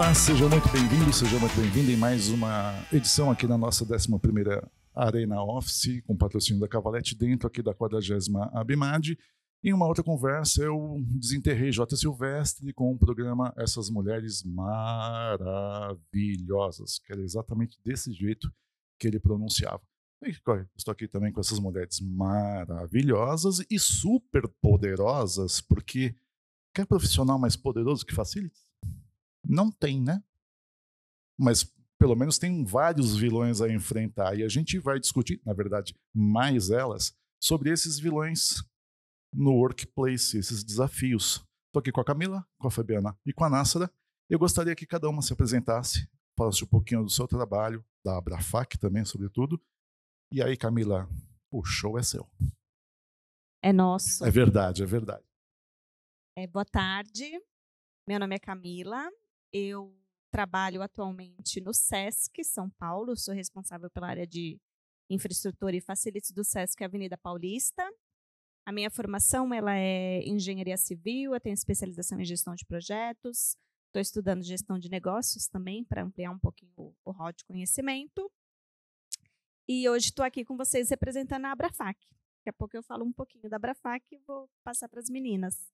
Olá, seja muito bem-vindo, seja muito bem-vinda em mais uma edição aqui na nossa 11ª Arena Office, com patrocínio da Cavalete, dentro aqui da 40ª Abimad. Em uma outra conversa, eu desenterrei J. Silvestre com o programa Essas Mulheres Maravilhosas, que era exatamente desse jeito que ele pronunciava. Estou aqui também com essas mulheres maravilhosas e super poderosas, porque quer profissional mais poderoso que Facilities? Não tem, né? Mas pelo menos tem vários vilões a enfrentar e a gente vai discutir, na verdade, mais elas, sobre esses vilões no workplace, esses desafios. Estou aqui com a Camila, com a Fabiana e com a Nássara. Eu gostaria que cada uma se apresentasse, falasse um pouquinho do seu trabalho, da Abrafac também, sobretudo. E aí, Camila, o show é seu. É nosso. É verdade, é verdade. Boa tarde, meu nome é Camila, eu trabalho atualmente no SESC São Paulo, sou responsável pela área de infraestrutura e facilities do SESC Avenida Paulista. A minha formação ela é engenharia civil, eu tenho especialização em gestão de projetos, estou estudando gestão de negócios também, para ampliar um pouquinho o rol de conhecimento. E hoje estou aqui com vocês representando a Abrafac. Daqui a pouco eu falo um pouquinho da Abrafac e vou passar para as meninas.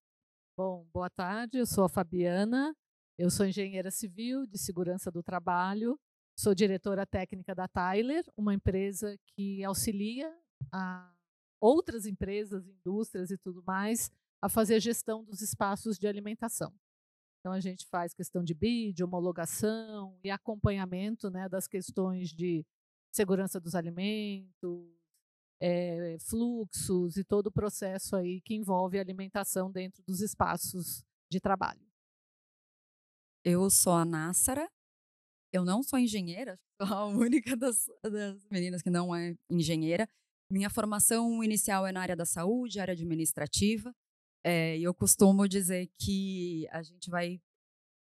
Bom, boa tarde, eu sou a Fabiana, eu sou engenheira civil de segurança do trabalho, sou diretora técnica da Tyler, uma empresa que auxilia a outras empresas, indústrias e tudo mais, a fazer a gestão dos espaços de alimentação. Então, a gente faz questão de BID, homologação e acompanhamento, né, das questões de segurança dos alimentos, fluxos e todo o processo aí que envolve a alimentação dentro dos espaços de trabalho. Eu sou a Nássara, eu não sou engenheira, sou a única das meninas que não é engenheira. Minha formação inicial é na área da saúde, área administrativa, e eu costumo dizer que a gente vai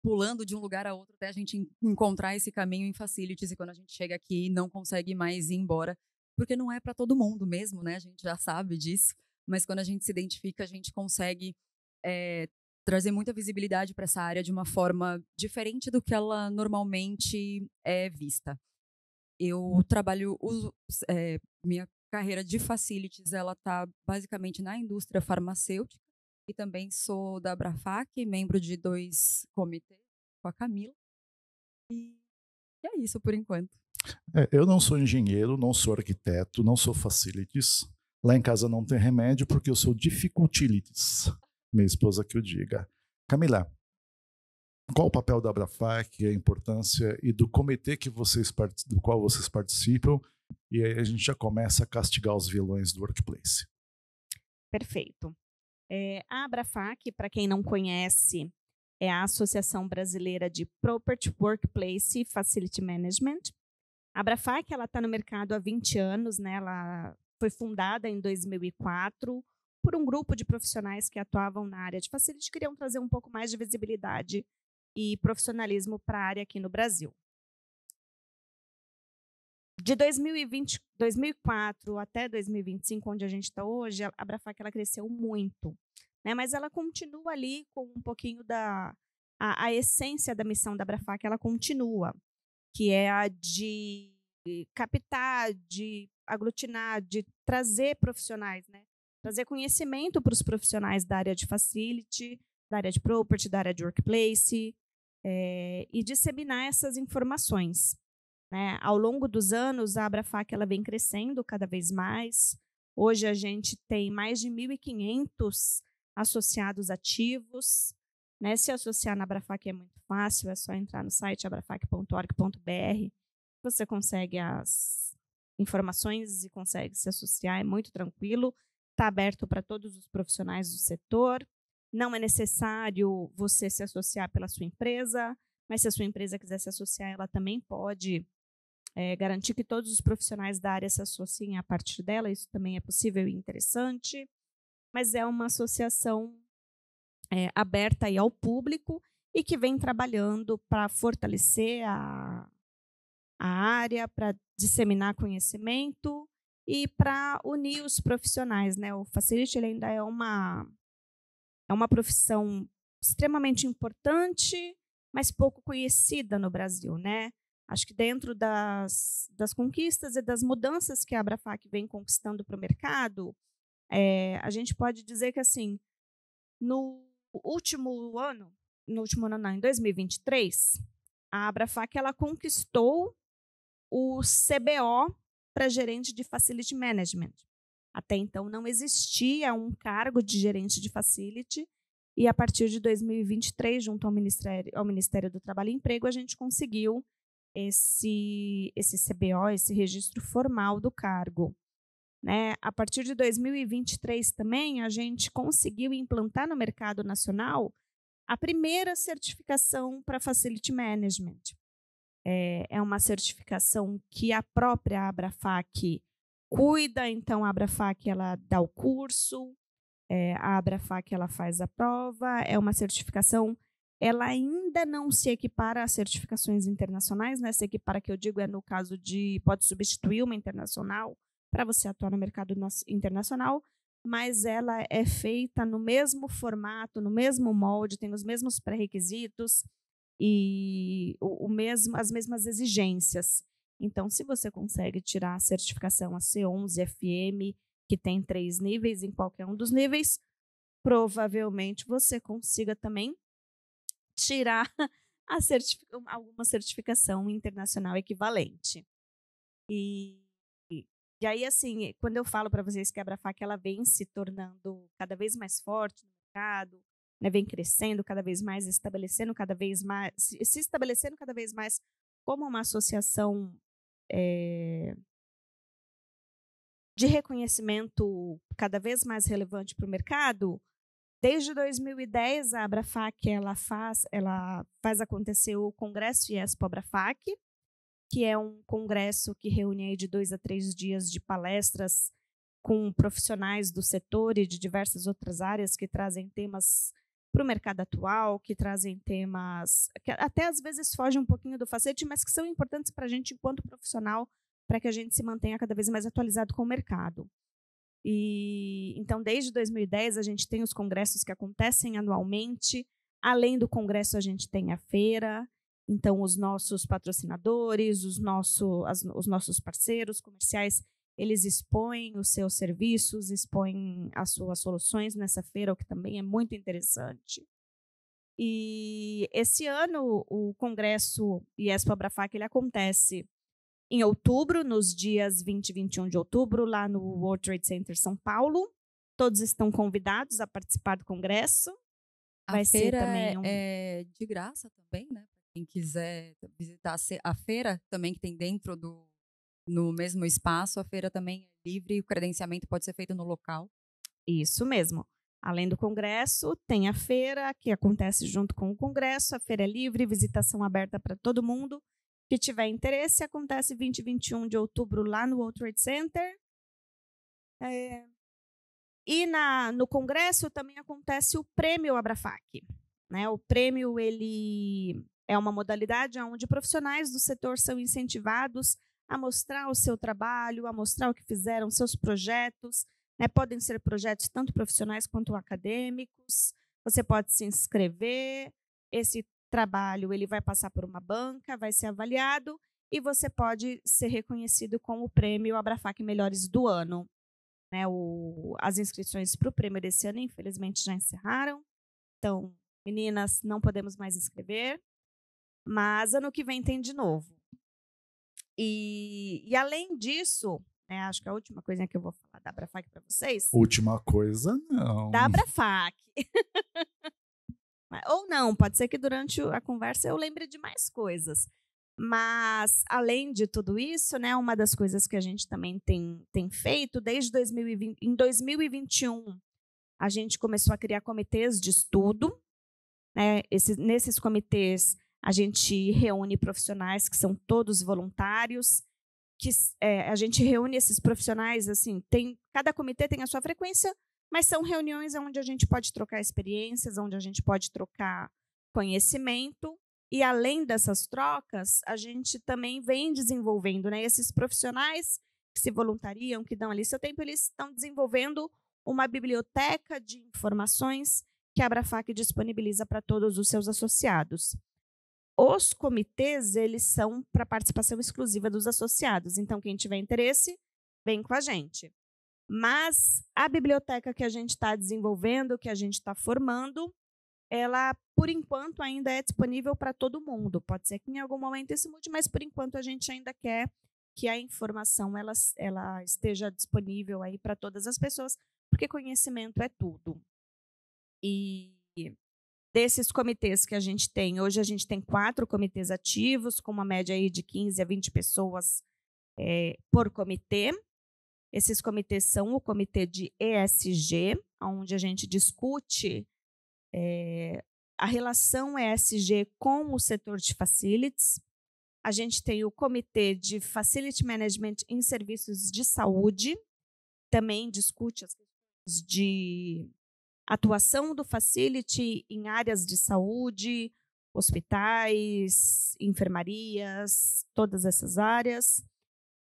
pulando de um lugar a outro até a gente encontrar esse caminho em facilities, e quando a gente chega aqui não consegue mais ir embora, porque não é para todo mundo mesmo, né? A gente já sabe disso, mas quando a gente se identifica, a gente consegue trazer muita visibilidade para essa área de uma forma diferente do que ela normalmente é vista. Eu trabalho, minha carreira de facilities, ela está basicamente na indústria farmacêutica, e também sou da Abrafac, membro de 2 comitês com a Camila, e é isso por enquanto. Eu não sou engenheiro, não sou arquiteto, não sou facilities. Lá em casa não tem remédio porque eu sou difficultilities. Minha esposa que o diga. Camila, qual o papel da Abrafac, a importância e do comitê do qual vocês participam? E aí a gente já começa a castigar os vilões do workplace. Perfeito. A Abrafac, para quem não conhece, é a Associação Brasileira de Property, Workplace e Facility Management. A Abrafac está no mercado há 20 anos, né? Ela foi fundada em 2004 por um grupo de profissionais que atuavam na área de facility, queriam trazer um pouco mais de visibilidade e profissionalismo para a área aqui no Brasil. De 2004 até 2025, onde a gente está hoje, a Abrafac ela cresceu muito, né? Mas ela continua ali com um pouquinho a essência da missão da Abrafac, ela continua, que é a de captar, de aglutinar, de trazer profissionais, né? Trazer conhecimento para os profissionais da área de facility, da área de property, da área de workplace, e disseminar essas informações, né? Ao longo dos anos, a Abrafac ela vem crescendo cada vez mais. Hoje a gente tem mais de 1.500 associados ativos, né? Se associar na Abrafac é muito fácil, é só entrar no site abrafac.org.br. Você consegue as informações e consegue se associar, é muito tranquilo. Está aberto para todos os profissionais do setor. Não é necessário você se associar pela sua empresa, mas se a sua empresa quiser se associar, ela também pode garantir que todos os profissionais da área se associem a partir dela. Isso também é possível e interessante. Mas é uma associação aberta aí ao público e que vem trabalhando para fortalecer a área, para disseminar conhecimento e para unir os profissionais, né? O facility ele ainda é uma profissão extremamente importante, mas pouco conhecida no Brasil, né? Acho que dentro das conquistas e das mudanças que a Abrafac vem conquistando para o mercado, a gente pode dizer que, assim, no último ano não, em 2023, a Abrafac ela conquistou o CBO para gerente de Facility Management. Até então não existia um cargo de gerente de Facility, e a partir de 2023, junto ao Ministério do Trabalho e Emprego, a gente conseguiu esse CBO, esse registro formal do cargo. Né? A partir de 2023 também, a gente conseguiu implantar no mercado nacional a primeira certificação para Facility Management. É uma certificação que a própria Abrafac cuida, então a Abrafac ela dá o curso, a Abrafac ela faz a prova, é uma certificação, ela ainda não se equipara às certificações internacionais, né? Se equipara, que eu digo, no caso de pode substituir uma internacional para você atuar no mercado internacional, mas ela é feita no mesmo formato, no mesmo molde, tem os mesmos pré-requisitos e as mesmas exigências. Então, se você consegue tirar a certificação a C11 FM, que tem 3 níveis, em qualquer um dos níveis, provavelmente você consiga também tirar alguma certificação internacional equivalente. E aí, assim, quando eu falo para vocês que a Abrafac ela vem se tornando cada vez mais forte no mercado, né, vem crescendo cada vez mais, se estabelecendo cada vez mais como uma associação de reconhecimento cada vez mais relevante para o mercado. Desde 2010, a Abrafac ela faz acontecer o Congresso IESPO Abrafac, que é um congresso que reúne aí de 2 a 3 dias de palestras com profissionais do setor e de diversas outras áreas que trazem temas para o mercado atual, que trazem temas que até às vezes fogem um pouquinho do facete, mas que são importantes para a gente enquanto profissional, para que a gente se mantenha cada vez mais atualizado com o mercado. E então, desde 2010, a gente tem os congressos que acontecem anualmente. Além do congresso, a gente tem a feira. Então, os nossos patrocinadores, os nossos parceiros comerciais, eles expõem os seus serviços, expõem as suas soluções nessa feira, o que também é muito interessante. E esse ano, o Congresso IESPO Abrafac ele acontece em outubro, nos dias 20 e 21 de outubro, lá no World Trade Center São Paulo. Todos estão convidados a participar do congresso. Vai ser também é de graça também, né? Para quem quiser visitar a feira também, que tem dentro no mesmo espaço, a feira também é livre e o credenciamento pode ser feito no local. Isso mesmo. Além do congresso, tem a feira, que acontece junto com o congresso. A feira é livre, visitação aberta para todo mundo que tiver interesse. Acontece 20 e 21 de outubro lá no World Trade Center. E no congresso também acontece o Prêmio Abrafac. Né? O prêmio ele é uma modalidade onde profissionais do setor são incentivados a mostrar o seu trabalho, a mostrar o que fizeram, seus projetos. Né? Podem ser projetos tanto profissionais quanto acadêmicos. Você pode se inscrever. Esse trabalho ele vai passar por uma banca, vai ser avaliado e você pode ser reconhecido com o prêmio Abrafac Melhores do Ano. Né? As inscrições para o prêmio desse ano, infelizmente, já encerraram. Então, meninas, não podemos mais inscrever, mas ano que vem tem de novo. E além disso, né, acho que a última coisa que eu vou falar da Abrafac para vocês... Última coisa, não. Da Abrafac. Ou não, pode ser que durante a conversa eu lembre de mais coisas. Mas, além de tudo isso, né, uma das coisas que a gente também tem feito, desde 2020, em 2021, a gente começou a criar comitês de estudo. Né? Nesses comitês, a gente reúne profissionais que são todos voluntários, a gente reúne esses profissionais, assim, cada comitê tem a sua frequência, mas são reuniões onde a gente pode trocar experiências, onde a gente pode trocar conhecimento. E, além dessas trocas, a gente também vem desenvolvendo, né, esses profissionais que se voluntariam, que dão ali seu tempo, eles estão desenvolvendo uma biblioteca de informações que a Abrafac disponibiliza para todos os seus associados. os comitês, eles são para participação exclusiva dos associados. Então, quem tiver interesse, vem com a gente. Mas a biblioteca que a gente está desenvolvendo, que a gente está formando, ela, por enquanto, ainda é disponível para todo mundo. Pode ser que em algum momento isso mude, mas, por enquanto, a gente ainda quer que a informação ela esteja disponível aí para todas as pessoas, porque conhecimento é tudo. E desses comitês que a gente tem, hoje a gente tem 4 comitês ativos, com uma média aí de 15 a 20 pessoas por comitê. Esses comitês são o comitê de ESG, onde a gente discute a relação ESG com o setor de facilities. A gente tem o comitê de Facility Management em serviços de saúde, também discute as questões de atuação do facility em áreas de saúde, hospitais, enfermarias, todas essas áreas.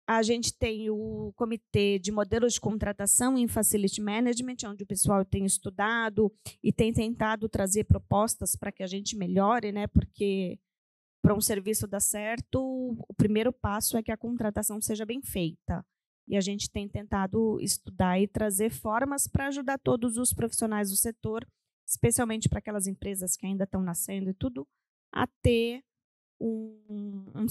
A gente tem o comitê de modelos de contratação em Facility Management, onde o pessoal tem estudado e tem tentado trazer propostas para que a gente melhore, né? Porque para um serviço dar certo, o primeiro passo é que a contratação seja bem feita. E a gente tem tentado estudar e trazer formas para ajudar todos os profissionais do setor, especialmente para aquelas empresas que ainda estão nascendo e tudo, a ter um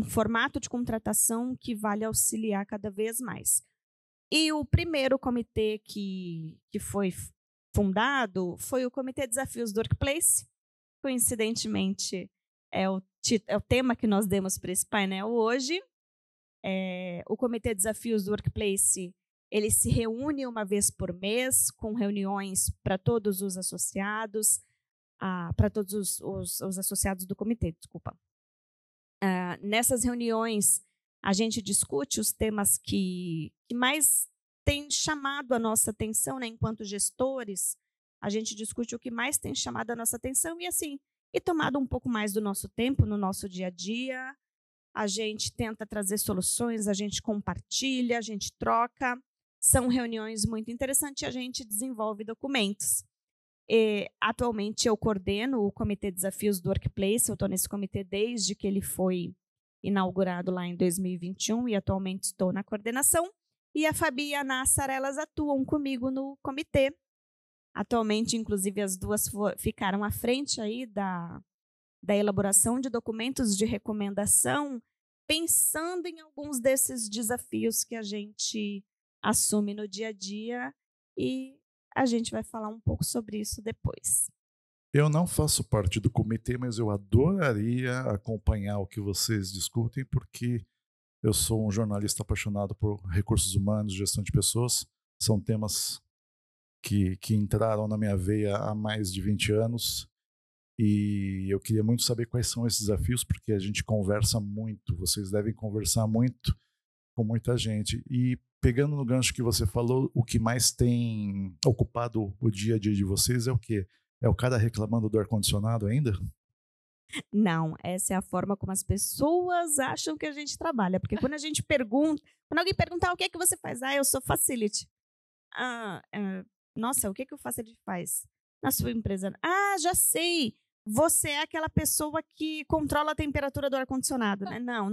formato de contratação que vale auxiliar cada vez mais. E o primeiro comitê que foi fundado foi o Comitê Desafios do Workplace. Coincidentemente, é o tema que nós demos para esse painel hoje. O Comitê Desafios do Workplace, ele se reúne uma vez por mês, com reuniões para todos os associados, para todos os associados do comitê, desculpa. Nessas reuniões, a gente discute os temas que mais têm chamado a nossa atenção, né, enquanto gestores. A gente discute o que mais tem chamado a nossa atenção e tomado um pouco mais do nosso tempo no nosso dia a dia. A gente tenta trazer soluções, a gente compartilha, a gente troca. São reuniões muito interessantes e a gente desenvolve documentos. Atualmente, eu coordeno o Comitê Desafios do Workplace. Eu estou nesse comitê desde que ele foi inaugurado lá em 2021 e atualmente estou na coordenação. E a Fabi e a Nassara, elas atuam comigo no comitê. Atualmente, inclusive, as duas ficaram à frente aí da elaboração de documentos de recomendação, pensando em alguns desses desafios que a gente assume no dia a dia, e a gente vai falar um pouco sobre isso depois. Eu não faço parte do comitê, mas eu adoraria acompanhar o que vocês discutem, porque eu sou um jornalista apaixonado por recursos humanos, gestão de pessoas. São temas que entraram na minha veia há mais de 20 anos. E eu queria muito saber quais são esses desafios, porque a gente conversa muito, vocês devem conversar muito com muita gente. E pegando no gancho que você falou, o que mais tem ocupado o dia a dia de vocês é o quê? É o cara reclamando do ar-condicionado ainda? Não, essa é a forma como as pessoas acham que a gente trabalha. Porque quando a gente pergunta, quando alguém perguntar o que é que você faz, eu sou facility. Nossa, o que o facility faz na sua empresa? Já sei. Você é aquela pessoa que controla a temperatura do ar-condicionado, né? Não,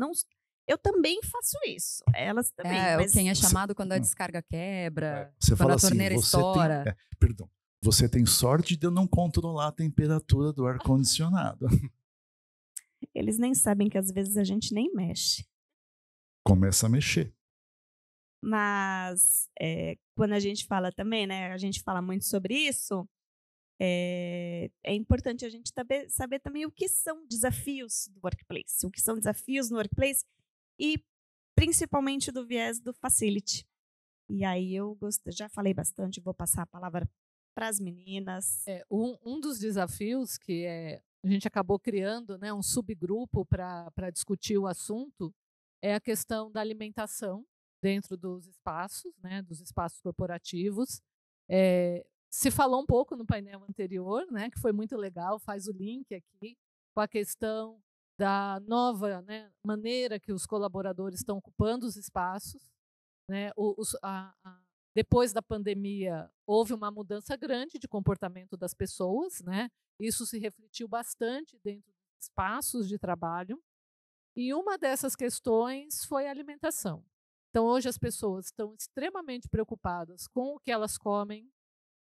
eu também faço isso. Elas também. Mas quem é chamado quando a descarga quebra, você quando fala a torneira assim, estoura. Perdão. Você tem sorte de eu não controlar a temperatura do ar-condicionado. Eles nem sabem que às vezes a gente nem mexe. Começa a mexer. Mas quando a gente fala também, né? A gente fala muito sobre isso. É importante a gente saber também o que são desafios do workplace, o que são desafios no workplace e principalmente do viés do facility. E aí já falei bastante, vou passar a palavra para as meninas. Um dos desafios que a gente acabou criando, né, um subgrupo para discutir o assunto é a questão da alimentação dentro dos espaços, né, dos espaços corporativos. Se falou um pouco no painel anterior, né, que foi muito legal, faz o link aqui com a questão da nova, né, maneira que os colaboradores estão ocupando os espaços. Né, depois da pandemia, houve uma mudança grande de comportamento das pessoas, né? Isso se refletiu bastante dentro dos espaços de trabalho, e uma dessas questões foi a alimentação. Então, hoje as pessoas estão extremamente preocupadas com o que elas comem,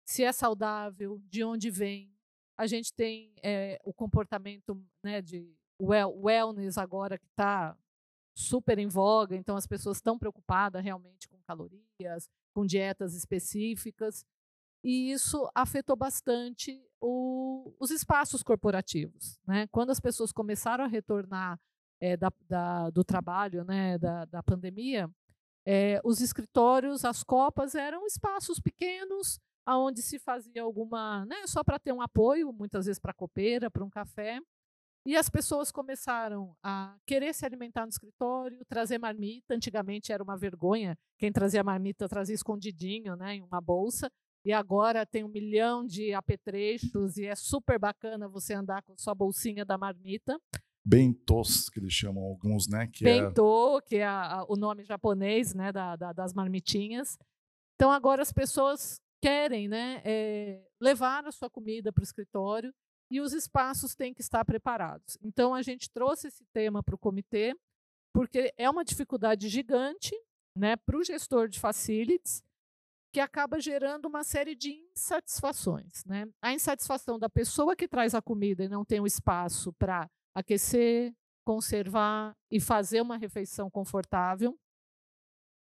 se é saudável, de onde vem. A gente tem o comportamento, né, de wellness agora que está super em voga, então as pessoas estão preocupadas realmente com calorias, com dietas específicas, e isso afetou bastante os espaços corporativos, né? Quando as pessoas começaram a retornar do trabalho, né, da pandemia, os escritórios, as copas eram espaços pequenos, onde se fazia alguma, né, só para ter um apoio, muitas vezes para a copeira, para um café, e as pessoas começaram a querer se alimentar no escritório, trazer marmita. Antigamente era uma vergonha, quem trazia marmita trazia escondidinho, né, em uma bolsa, e agora tem 1 milhão de apetrechos e é super bacana você andar com sua bolsinha da marmita. Bentôs, que eles chamam alguns, né? Bentô, que é o nome japonês, né, das marmitinhas. Então agora as pessoas querem, né, levar a sua comida para o escritório, e os espaços têm que estar preparados. Então, a gente trouxe esse tema para o comitê, porque é uma dificuldade gigante, né, para o gestor de facilities, que acaba gerando uma série de insatisfações, né? A insatisfação da pessoa que traz a comida e não tem o espaço para aquecer, conservar e fazer uma refeição confortável.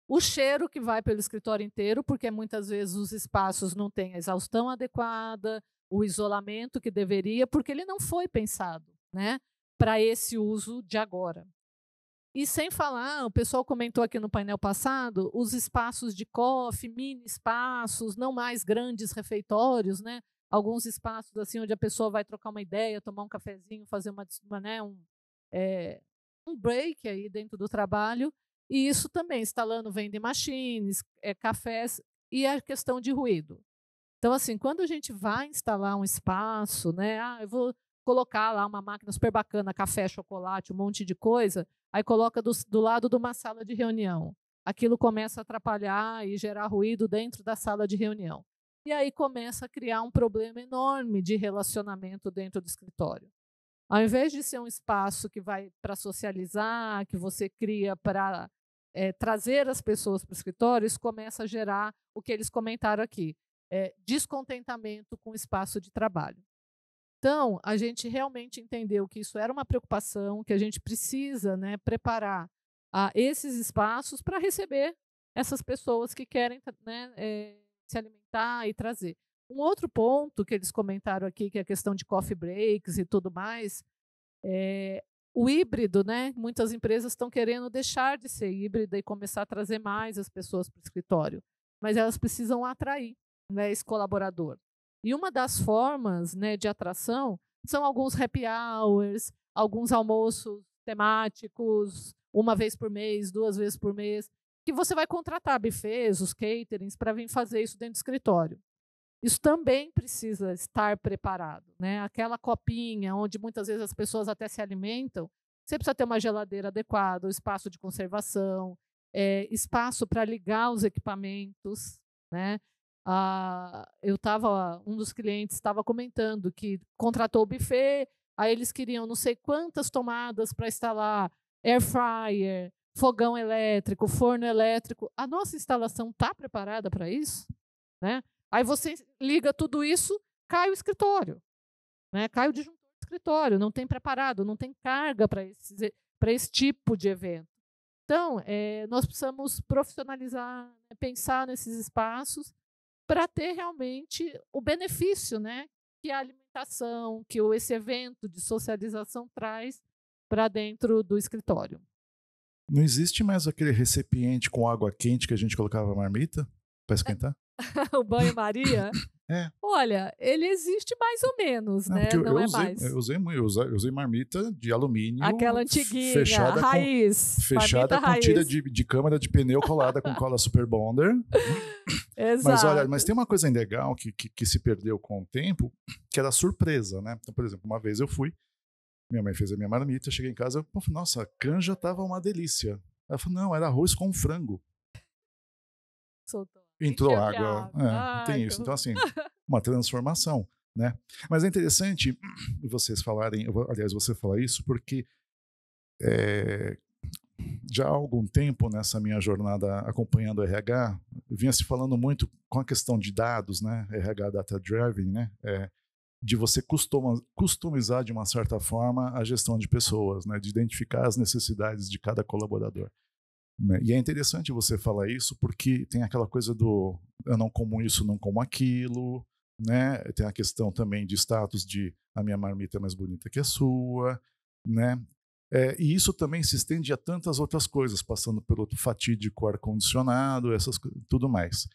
O cheiro que vai pelo escritório inteiro, porque muitas vezes os espaços não têm a exaustão adequada, o isolamento que deveria, porque ele não foi pensado, né, para esse uso de agora. E sem falar, o pessoal comentou aqui no painel passado, os espaços de coffee, mini espaços, não mais grandes refeitórios, né, alguns espaços assim onde a pessoa vai trocar uma ideia, tomar um cafezinho, fazer um break aí dentro do trabalho, e isso também, instalando vending machines, cafés, e a questão de ruído. Então, assim, quando a gente vai instalar um espaço, né, eu vou colocar lá uma máquina super bacana, café, chocolate, um monte de coisa, aí coloca do lado de uma sala de reunião. Aquilo começa a atrapalhar e gerar ruído dentro da sala de reunião. E aí começa a criar um problema enorme de relacionamento dentro do escritório. Ao invés de ser um espaço que vai para socializar, que você cria para trazer as pessoas para o escritório, isso começa a gerar o que eles comentaram aqui, descontentamento com o espaço de trabalho. Então, a gente realmente entendeu que isso era uma preocupação, que a gente precisa, né, preparar esses espaços para receber essas pessoas que querem, né, se alimentar e trazer. Um outro ponto que eles comentaram aqui, que é a questão de coffee breaks e tudo mais, o híbrido, né? Muitas empresas estão querendo deixar de ser híbrida e começar a trazer mais as pessoas para o escritório, mas elas precisam atrair, né, esse colaborador. E uma das formas, né, de atração são alguns happy hours, alguns almoços temáticos, 1 vez por mês, 2 vezes por mês, que você vai contratar buffets, os caterings, para vir fazer isso dentro do escritório. Isso também precisa estar preparado, né? Aquela copinha onde muitas vezes as pessoas até se alimentam, você precisa ter uma geladeira adequada, um espaço de conservação, espaço para ligar os equipamentos, né? Um dos clientes estava comentando que contratou o buffet, aí eles queriam não sei quantas tomadas para instalar air fryer, fogão elétrico, forno elétrico. A nossa instalação está preparada para isso, né? Aí você liga tudo isso, cai o escritório, né? Cai o disjuntor do escritório, não tem preparado, não tem carga para esse tipo de evento. Então, nós precisamos profissionalizar, né, pensar nesses espaços para ter realmente o benefício, né, que a alimentação, que esse evento de socialização traz para dentro do escritório. Não existe mais aquele recipiente com água quente que a gente colocava a marmita para esquentar? O banho-maria? Olha, ele existe mais ou menos, né? Não é mais. Eu usei marmita de alumínio. Aquela antiguinha, fechada raiz. Fechada com tira de câmara de pneu colada com cola Super Bonder. Exato. Mas olha, mas tem uma coisa legal que se perdeu com o tempo, que era a surpresa, né? Então, por exemplo, uma vez eu fui, minha mãe fez a minha marmita, cheguei em casa, nossa, a canja tava uma delícia. Ela falou, não, era arroz com frango. Soltou. Entrou água. Tem isso. Então, assim, uma transformação. né? Mas é interessante vocês falarem, aliás, você falar isso, porque já há algum tempo nessa minha jornada acompanhando o RH, vinha se falando muito com a questão de dados, né? RH Data Driven, né? De você customizar de uma certa forma a gestão de pessoas, né? De identificar as necessidades de cada colaborador. Né? E é interessante você falar isso porque tem aquela coisa do eu não como isso, não como aquilo, né? Tem a questão também de status de a minha marmita é mais bonita que a sua, né? E isso também se estende a tantas outras coisas, passando pelo fatídico ar-condicionado, tudo mais.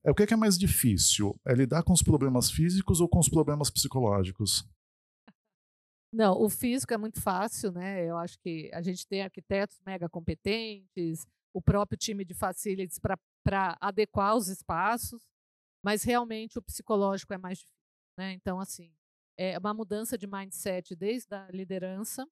O que é mais difícil? É lidar com os problemas físicos ou com os problemas psicológicos? Não, o físico é muito fácil, né? Eu acho que a gente tem arquitetos mega competentes, o próprio time de facilities para adequar os espaços, mas realmente o psicológico é mais difícil, né? Então, assim, é uma mudança de mindset desde a liderança.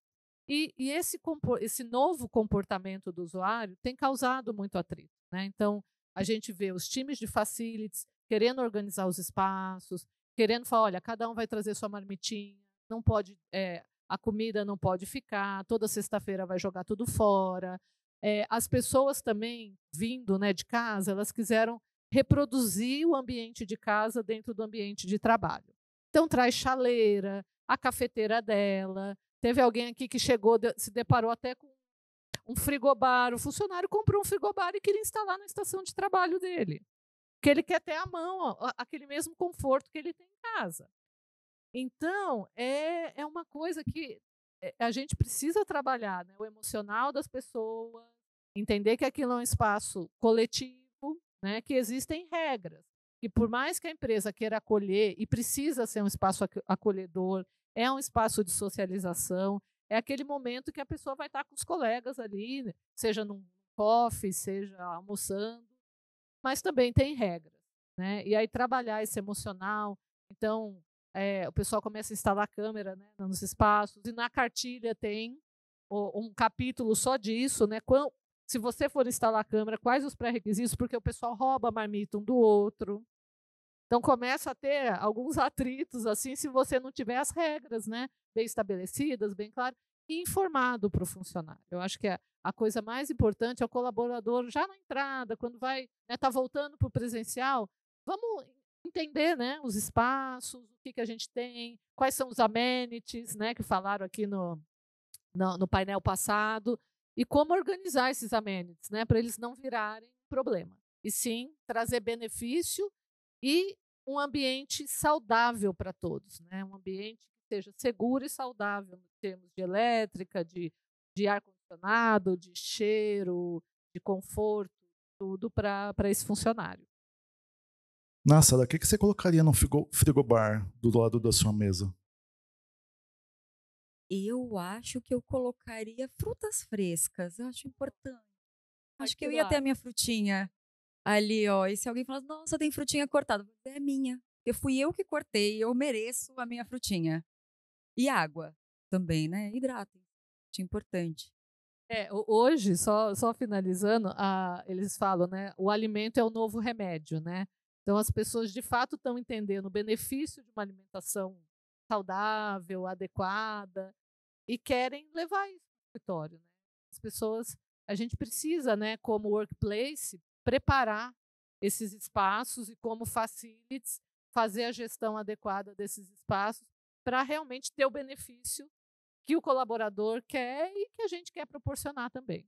E esse novo comportamento do usuário tem causado muito atrito, né? Então, a gente vê os times de facilities querendo organizar os espaços, querendo falar, olha, cada um vai trazer sua marmitinha, não pode, a comida não pode ficar, toda sexta-feira vai jogar tudo fora. As pessoas também, vindo, né, de casa, elas quiseram reproduzir o ambiente de casa dentro do ambiente de trabalho. Então, traz chaleira, a cafeteira dela. Teve alguém aqui que chegou, se deparou até com um frigobar. O funcionário comprou um frigobar e queria instalar na estação de trabalho dele. Porque ele quer ter à mão aquele mesmo conforto que ele tem em casa. Então, é uma coisa que a gente precisa trabalhar, né? O emocional das pessoas, entender que aquilo é um espaço coletivo, né? Que existem regras. E por mais que a empresa queira acolher, e precisa ser um espaço acolhedor, é um espaço de socialização, é aquele momento que a pessoa vai estar com os colegas ali, né? Seja num coffee, seja almoçando, mas também tem regras, né? E aí trabalhar esse emocional, então o pessoal começa a instalar câmera, né, nos espaços, e na cartilha tem um capítulo só disso, né? Se você for instalar a câmera, quais os pré-requisitos, porque o pessoal rouba a marmita um do outro. Então começa a ter alguns atritos assim, se você não tiver as regras, né, bem estabelecidas, bem claras, e informado para o funcionário. Eu acho que a coisa mais importante é o colaborador já na entrada, quando vai, né, tá voltando para o presencial, vamos entender, né, os espaços, o que a gente tem, quais são os amenities, né, que falaram aqui no painel passado, e como organizar esses amenities, né, para eles não virarem problema. E sim trazer benefício e um ambiente saudável para todos, né? Um ambiente que seja seguro e saudável em termos de elétrica, de ar-condicionado, de cheiro, de conforto, tudo para esse funcionário. Nossa, o que você colocaria no frigobar do lado da sua mesa? Eu acho que eu colocaria frutas frescas, eu acho importante. Acho que eu ia ter a minha frutinha ali, ó. E se alguém falar, nossa, tem frutinha cortada, é minha. Porque fui eu que cortei, eu mereço a minha frutinha. E água também, né? Hidratem. Acho importante. Hoje, só finalizando, eles falam, né? O alimento é o novo remédio, né? Então as pessoas de fato estão entendendo o benefício de uma alimentação saudável, adequada, e querem levar isso para o escritório, né? As pessoas, a gente precisa, né, como workplace, preparar esses espaços e como facilities, fazer a gestão adequada desses espaços para realmente ter o benefício que o colaborador quer e que a gente quer proporcionar também.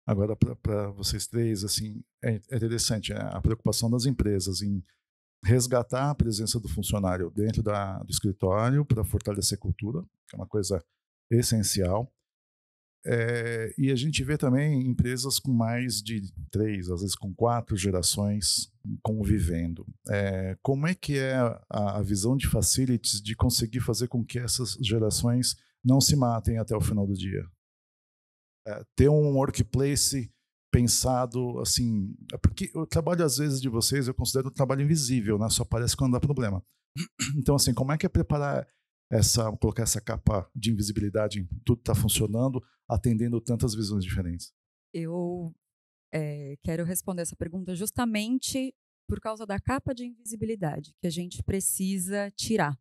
Agora, para vocês três, assim, é interessante a preocupação das empresas em resgatar a presença do funcionário dentro do escritório para fortalecer a cultura, que é uma coisa essencial. E a gente vê também empresas com mais de 3, às vezes com 4 gerações convivendo. Como é que é a visão de facilities de conseguir fazer com que essas gerações não se matem até o final do dia? Ter um workplace pensado assim, porque o trabalho às vezes de vocês eu considero um trabalho invisível, né? Só aparece quando dá problema. Então assim, como é que é preparar colocar essa capa de invisibilidade em tudo está funcionando, atendendo tantas visões diferentes? Eu quero responder essa pergunta justamente por causa da capa de invisibilidade que a gente precisa tirar.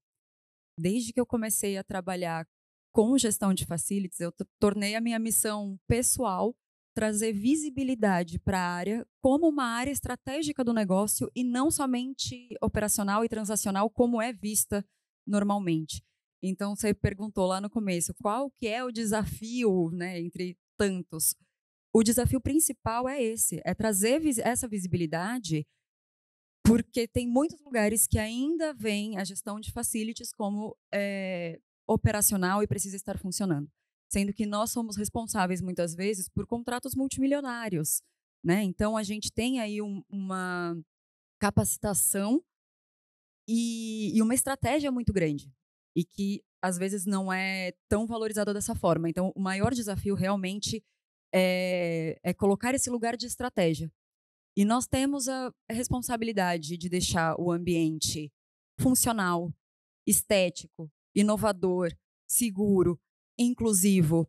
Desde que eu comecei a trabalhar com gestão de facilities, eu tornei a minha missão pessoal trazer visibilidade para a área como uma área estratégica do negócio e não somente operacional e transacional como é vista normalmente. Então, você perguntou lá no começo, qual que é o desafio, né, entre tantos? O desafio principal é esse, é trazer essa visibilidade, porque tem muitos lugares que ainda veem a gestão de facilities como operacional e precisa estar funcionando. Sendo que nós somos responsáveis, muitas vezes, por contratos multimilionários, né? Então, a gente tem aí uma capacitação e uma estratégia muito grande, e que, às vezes, não é tão valorizada dessa forma. Então, o maior desafio, realmente, é colocar esse lugar de estratégia. E nós temos a responsabilidade de deixar o ambiente funcional, estético, inovador, seguro, inclusivo.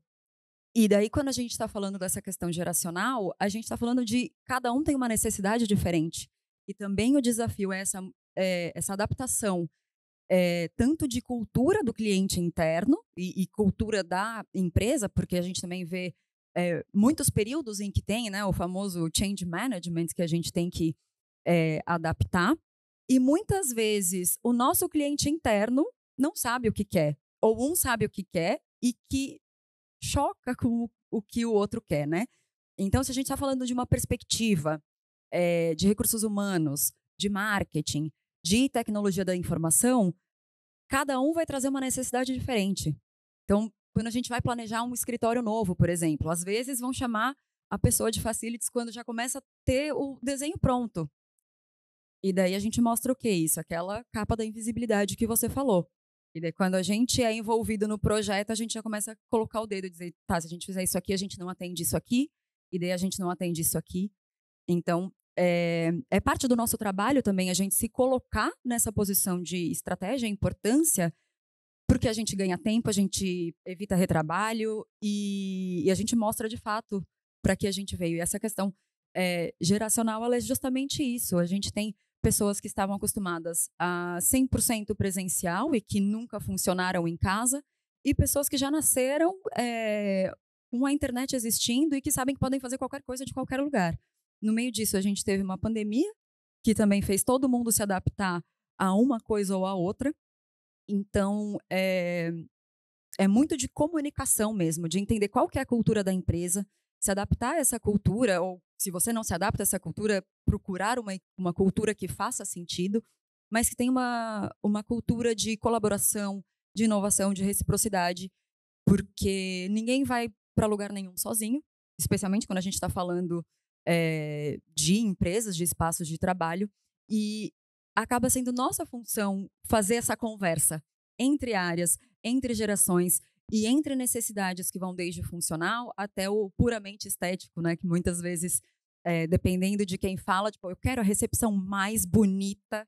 E daí, quando a gente está falando dessa questão geracional, a gente está falando de cada um tem uma necessidade diferente. E também o desafio é essa adaptação, tanto de cultura do cliente interno e cultura da empresa, porque a gente também vê muitos períodos em que tem, né, o famoso change management que a gente tem que adaptar. E muitas vezes o nosso cliente interno não sabe o que quer, ou um sabe o que quer e que choca com o que o outro quer, né? Então, se a gente está falando de uma perspectiva de recursos humanos, de marketing, de tecnologia da informação, cada um vai trazer uma necessidade diferente. Então, quando a gente vai planejar um escritório novo, por exemplo, às vezes vão chamar a pessoa de facilities quando já começa a ter o desenho pronto. E daí a gente mostra o que é isso? Aquela capa da invisibilidade que você falou. E daí, quando a gente é envolvido no projeto, a gente já começa a colocar o dedo e dizer, tá, se a gente fizer isso aqui, a gente não atende isso aqui, e daí a gente não atende isso aqui. Então, é parte do nosso trabalho também a gente se colocar nessa posição de estratégia, importância, porque a gente ganha tempo, a gente evita retrabalho e a gente mostra de fato para que a gente veio. E essa questão geracional, ela é justamente isso. A gente tem pessoas que estavam acostumadas a 100% presencial e que nunca funcionaram em casa, e pessoas que já nasceram com a internet existindo e que sabem que podem fazer qualquer coisa de qualquer lugar. No meio disso, a gente teve uma pandemia, que também fez todo mundo se adaptar a uma coisa ou a outra. Então, é muito de comunicação mesmo, de entender qual que é a cultura da empresa, se adaptar a essa cultura, ou se você não se adapta a essa cultura, procurar uma cultura que faça sentido, mas que tenha uma cultura de colaboração, de inovação, de reciprocidade, porque ninguém vai para lugar nenhum sozinho, especialmente quando a gente está falando de empresas, de espaços de trabalho, e acaba sendo nossa função fazer essa conversa entre áreas, entre gerações e entre necessidades que vão desde o funcional até o puramente estético, né? Que muitas vezes, dependendo de quem fala, tipo, eu quero a recepção mais bonita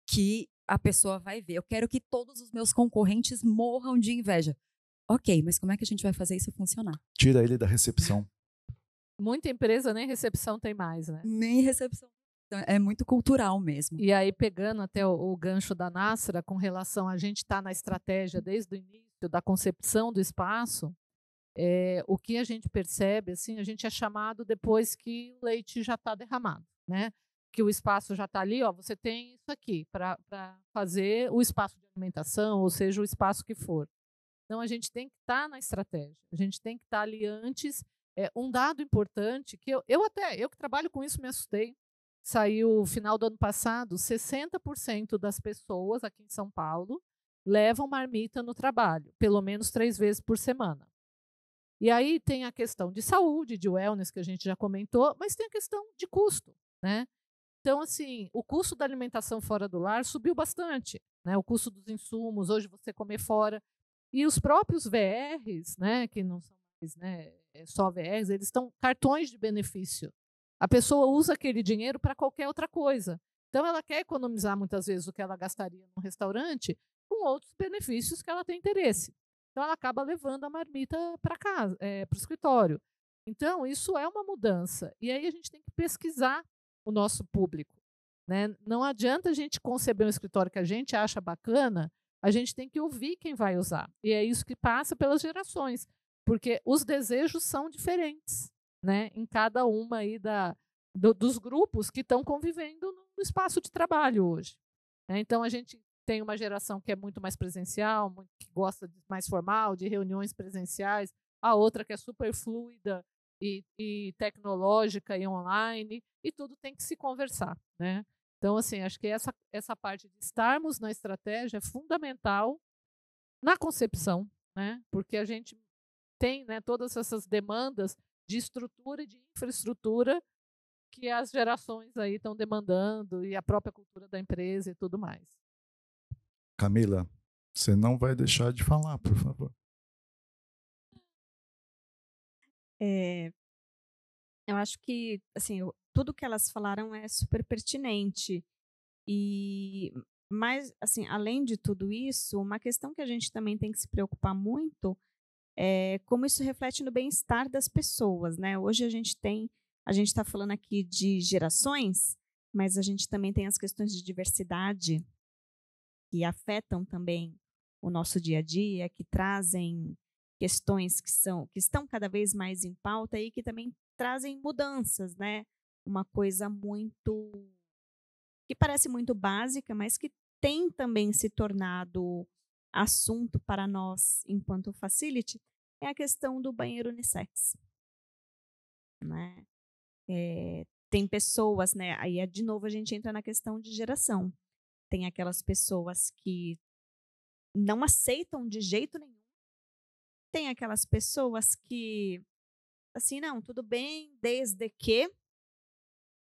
que a pessoa vai ver. Eu quero que todos os meus concorrentes morram de inveja. Ok, mas como é que a gente vai fazer isso funcionar? Tira ele da recepção. Muita empresa nem recepção tem mais, né? Nem recepção. Então, é muito cultural mesmo. E aí, pegando até o gancho da Nássera, com relação a gente estar na estratégia desde o início da concepção do espaço, o que a gente percebe, assim, a gente é chamado depois que o leite já está derramado, né? Que o espaço já está ali, ó, você tem isso aqui para fazer o espaço de alimentação, ou seja, o espaço que for. Então, a gente tem que estar na estratégia, a gente tem que estar ali antes. Um dado importante, que eu que trabalho com isso me assustei, saiu no final do ano passado, 60% das pessoas aqui em São Paulo levam marmita no trabalho, pelo menos 3 vezes por semana. E aí tem a questão de saúde, de wellness, que a gente já comentou, mas tem a questão de custo, né? Então, assim, o custo da alimentação fora do lar subiu bastante, né? O custo dos insumos, hoje você comer fora. E os próprios VRs, né, que não são mais, né, só VRs, eles estão cartões de benefício. A pessoa usa aquele dinheiro para qualquer outra coisa. Então, ela quer economizar muitas vezes o que ela gastaria num restaurante com outros benefícios que ela tem interesse. Então, ela acaba levando a marmita para casa, para o escritório. Então, isso é uma mudança. E aí a gente tem que pesquisar o nosso público. né? Não adianta a gente conceber um escritório que a gente acha bacana, a gente tem que ouvir quem vai usar. E é isso que passa pelas gerações, porque os desejos são diferentes, né? Em cada uma aí dos grupos que estão convivendo no espaço de trabalho hoje. Né? Então, a gente tem uma geração que é muito mais presencial, que gosta de mais formal, de reuniões presenciais, a outra que é super fluida e tecnológica e online, e tudo tem que se conversar, né? Então, assim, acho que essa parte de estarmos na estratégia é fundamental na concepção, né? Porque a gente tem, né, todas essas demandas de estrutura e de infraestrutura que as gerações aí estão demandando, e a própria cultura da empresa e tudo mais. Camila, você não vai deixar de falar, por favor. Eu acho que, assim, tudo que elas falaram é super pertinente. Mas, assim, além de tudo isso, uma questão que a gente também tem que se preocupar muito é como isso reflete no bem-estar das pessoas, né? Hoje a gente está falando aqui de gerações, mas a gente também tem as questões de diversidade que afetam também o nosso dia a dia, que trazem questões que estão cada vez mais em pauta e que também trazem mudanças, né? Uma coisa que parece muito básica, mas que tem também se tornado assunto para nós enquanto facility, é a questão do banheiro unissex, né? Tem pessoas, né? Aí de novo a gente entra na questão de geração. Tem aquelas pessoas que não aceitam de jeito nenhum. Tem aquelas pessoas que, assim, não, tudo bem, desde que,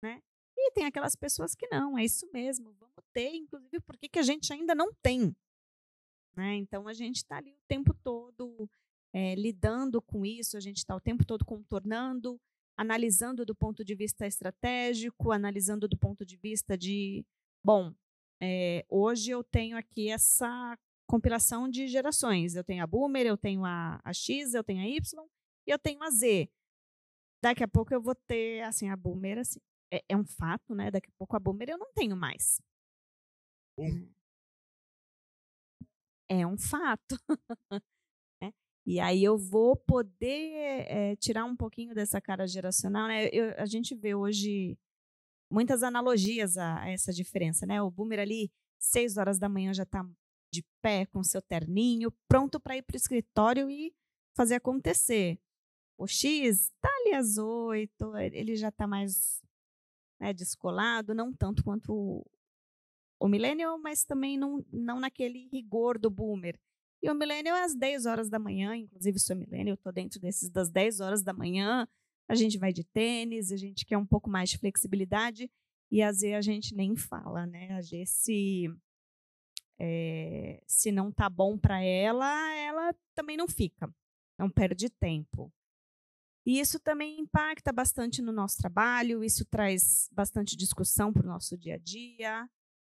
né? E tem aquelas pessoas que não, é isso mesmo, vamos ter, inclusive, por que a gente ainda não tem? Né? Então, a gente está ali o tempo todo lidando com isso, a gente está o tempo todo contornando, analisando do ponto de vista estratégico, analisando do ponto de vista de, bom, hoje eu tenho aqui essa compilação de gerações, eu tenho a Boomer, eu tenho a X, eu tenho a Y e eu tenho a Z. Daqui a pouco eu vou ter, assim, a Boomer, assim, é um fato, né? Daqui a pouco a Boomer eu não tenho mais. É um fato. Né? E aí eu vou poder tirar um pouquinho dessa cara geracional, né? A gente vê hoje muitas analogias a essa diferença, né? O Boomer ali, 6 horas da manhã já está de pé com seu terninho, pronto para ir para o escritório e fazer acontecer. O X está ali às 8, ele já está mais, né, descolado, não tanto quanto o millennial, mas também não naquele rigor do boomer. E o millennial é às 10 horas da manhã, inclusive sou millennial, estou dentro desses das 10 horas da manhã, a gente vai de tênis, a gente quer um pouco mais de flexibilidade, e às vezes a gente nem fala, né? Às vezes se não tá bom para ela também não fica, não perde tempo. E isso também impacta bastante no nosso trabalho, isso traz bastante discussão para o nosso dia a dia,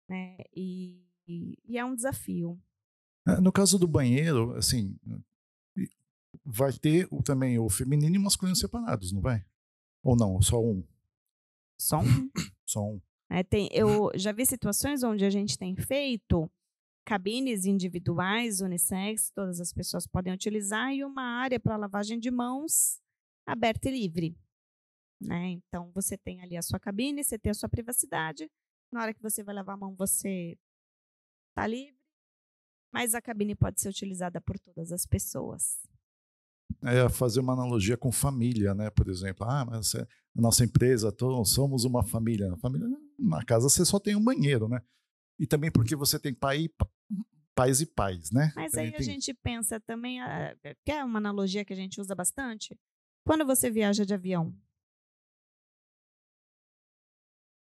né? E é um desafio. No caso do banheiro, assim, vai ter também o feminino e o masculino separados, não vai? Ou não, só um? Só um. Só um. Eu já vi situações onde a gente tem feito cabines individuais, unissex, todas as pessoas podem utilizar, e uma área para lavagem de mãos aberta e livre. Né? Então, você tem ali a sua cabine, você tem a sua privacidade. Na hora que você vai lavar a mão, você está livre, mas a cabine pode ser utilizada por todas as pessoas. Fazer uma analogia com família, né? Por exemplo, mas a nossa empresa, somos uma família. Na casa você só tem um banheiro, né? E também porque você tem pais e pais, né? Mas aí a gente pensa também, que é uma analogia que a gente usa bastante, quando você viaja de avião,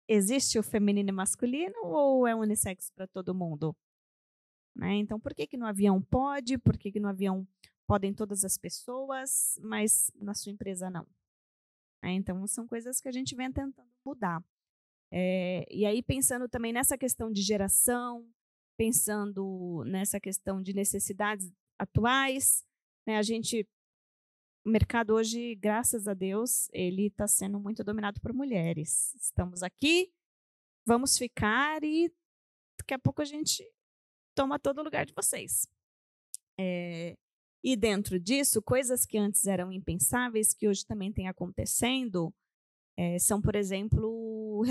existe o feminino e masculino ou é unissex para todo mundo? Né? Então, por que no avião pode? Por que no avião podem todas as pessoas, mas na sua empresa não? Então, são coisas que a gente vem tentando mudar. E aí, pensando também nessa questão de geração, pensando nessa questão de necessidades atuais, né, o mercado hoje, graças a Deus, ele está sendo muito dominado por mulheres. Estamos aqui, vamos ficar e daqui a pouco a gente toma todo o lugar de vocês. E dentro disso, coisas que antes eram impensáveis, que hoje também têm acontecendo, são, por exemplo,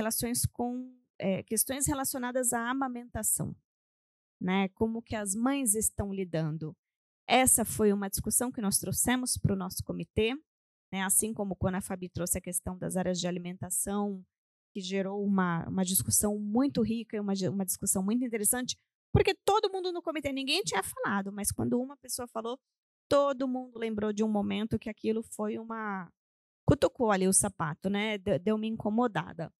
questões relacionadas à amamentação, né? Como que as mães estão lidando. Essa foi uma discussão que nós trouxemos para o nosso comitê, né? Assim como quando a Fabi trouxe a questão das áreas de alimentação, que gerou uma discussão muito rica e uma discussão muito interessante, porque todo mundo no comitê, ninguém tinha falado, mas quando uma pessoa falou, todo mundo lembrou de um momento que aquilo foi cutucou ali o sapato, né? Deu uma incomodada.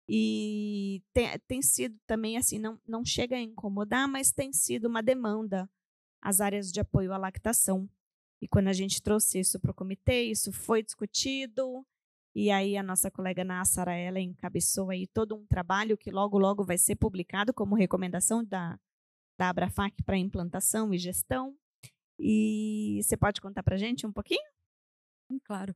E tem sido também assim, não chega a incomodar, mas tem sido uma demanda as áreas de apoio à lactação. E quando a gente trouxe isso para o comitê, isso foi discutido, e aí a nossa colega Nassara, ela encabeçou aí todo um trabalho que logo, logo vai ser publicado como recomendação da Abrafac para implantação e gestão. E você pode contar para a gente um pouquinho? Claro.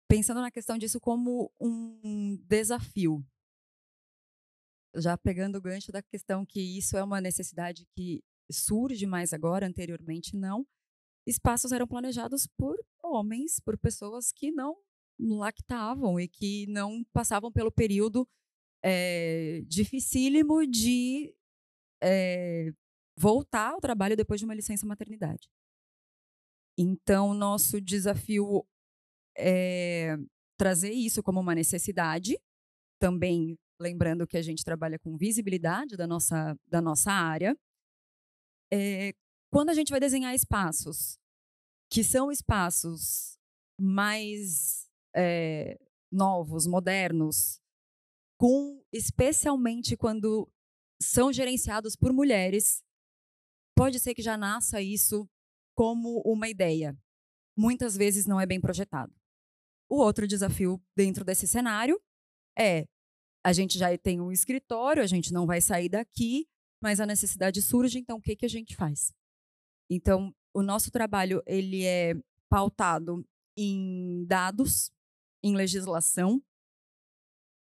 Pensando na questão disso como um desafio, já pegando o gancho da questão que isso é uma necessidade que surge mais agora, anteriormente não, espaços eram planejados por homens, por pessoas que não lactavam e que não passavam pelo período dificílimo de voltar ao trabalho depois de uma licença maternidade. Então, nosso desafio é trazer isso como uma necessidade, também lembrando que a gente trabalha com visibilidade da nossa área. Quando a gente vai desenhar espaços, que são espaços mais novos, modernos, especialmente quando são gerenciados por mulheres, pode ser que já nasça isso como uma ideia. Muitas vezes não é bem projetado. O outro desafio dentro desse cenário a gente já tem um escritório, a gente não vai sair daqui, mas a necessidade surge, então o que a gente faz? Então, o nosso trabalho ele é pautado em dados, em legislação,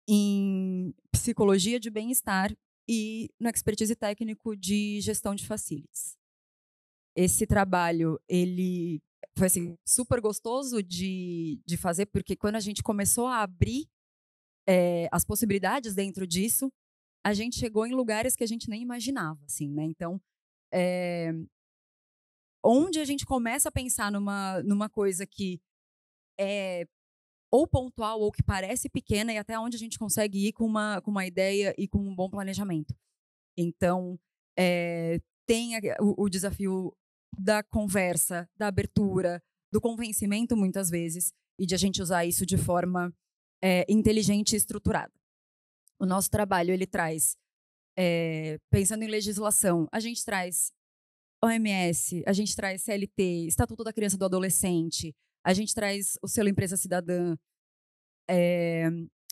em psicologia de bem-estar e no expertise técnico de gestão de facilities. Esse trabalho, ele foi assim, super gostoso de fazer, porque quando a gente começou a abrir as possibilidades dentro disso, a gente chegou em lugares que a gente nem imaginava, assim, né? Então, onde a gente começa a pensar numa coisa que é ou pontual ou que parece pequena, e até onde a gente consegue ir com uma ideia e com um bom planejamento. Então, tem o desafio da conversa, da abertura, do convencimento, muitas vezes, e de a gente usar isso de forma inteligente e estruturada. O nosso trabalho, ele traz, pensando em legislação, a gente traz OMS, a gente traz CLT, Estatuto da Criança e do Adolescente, a gente traz o selo Empresa Cidadã,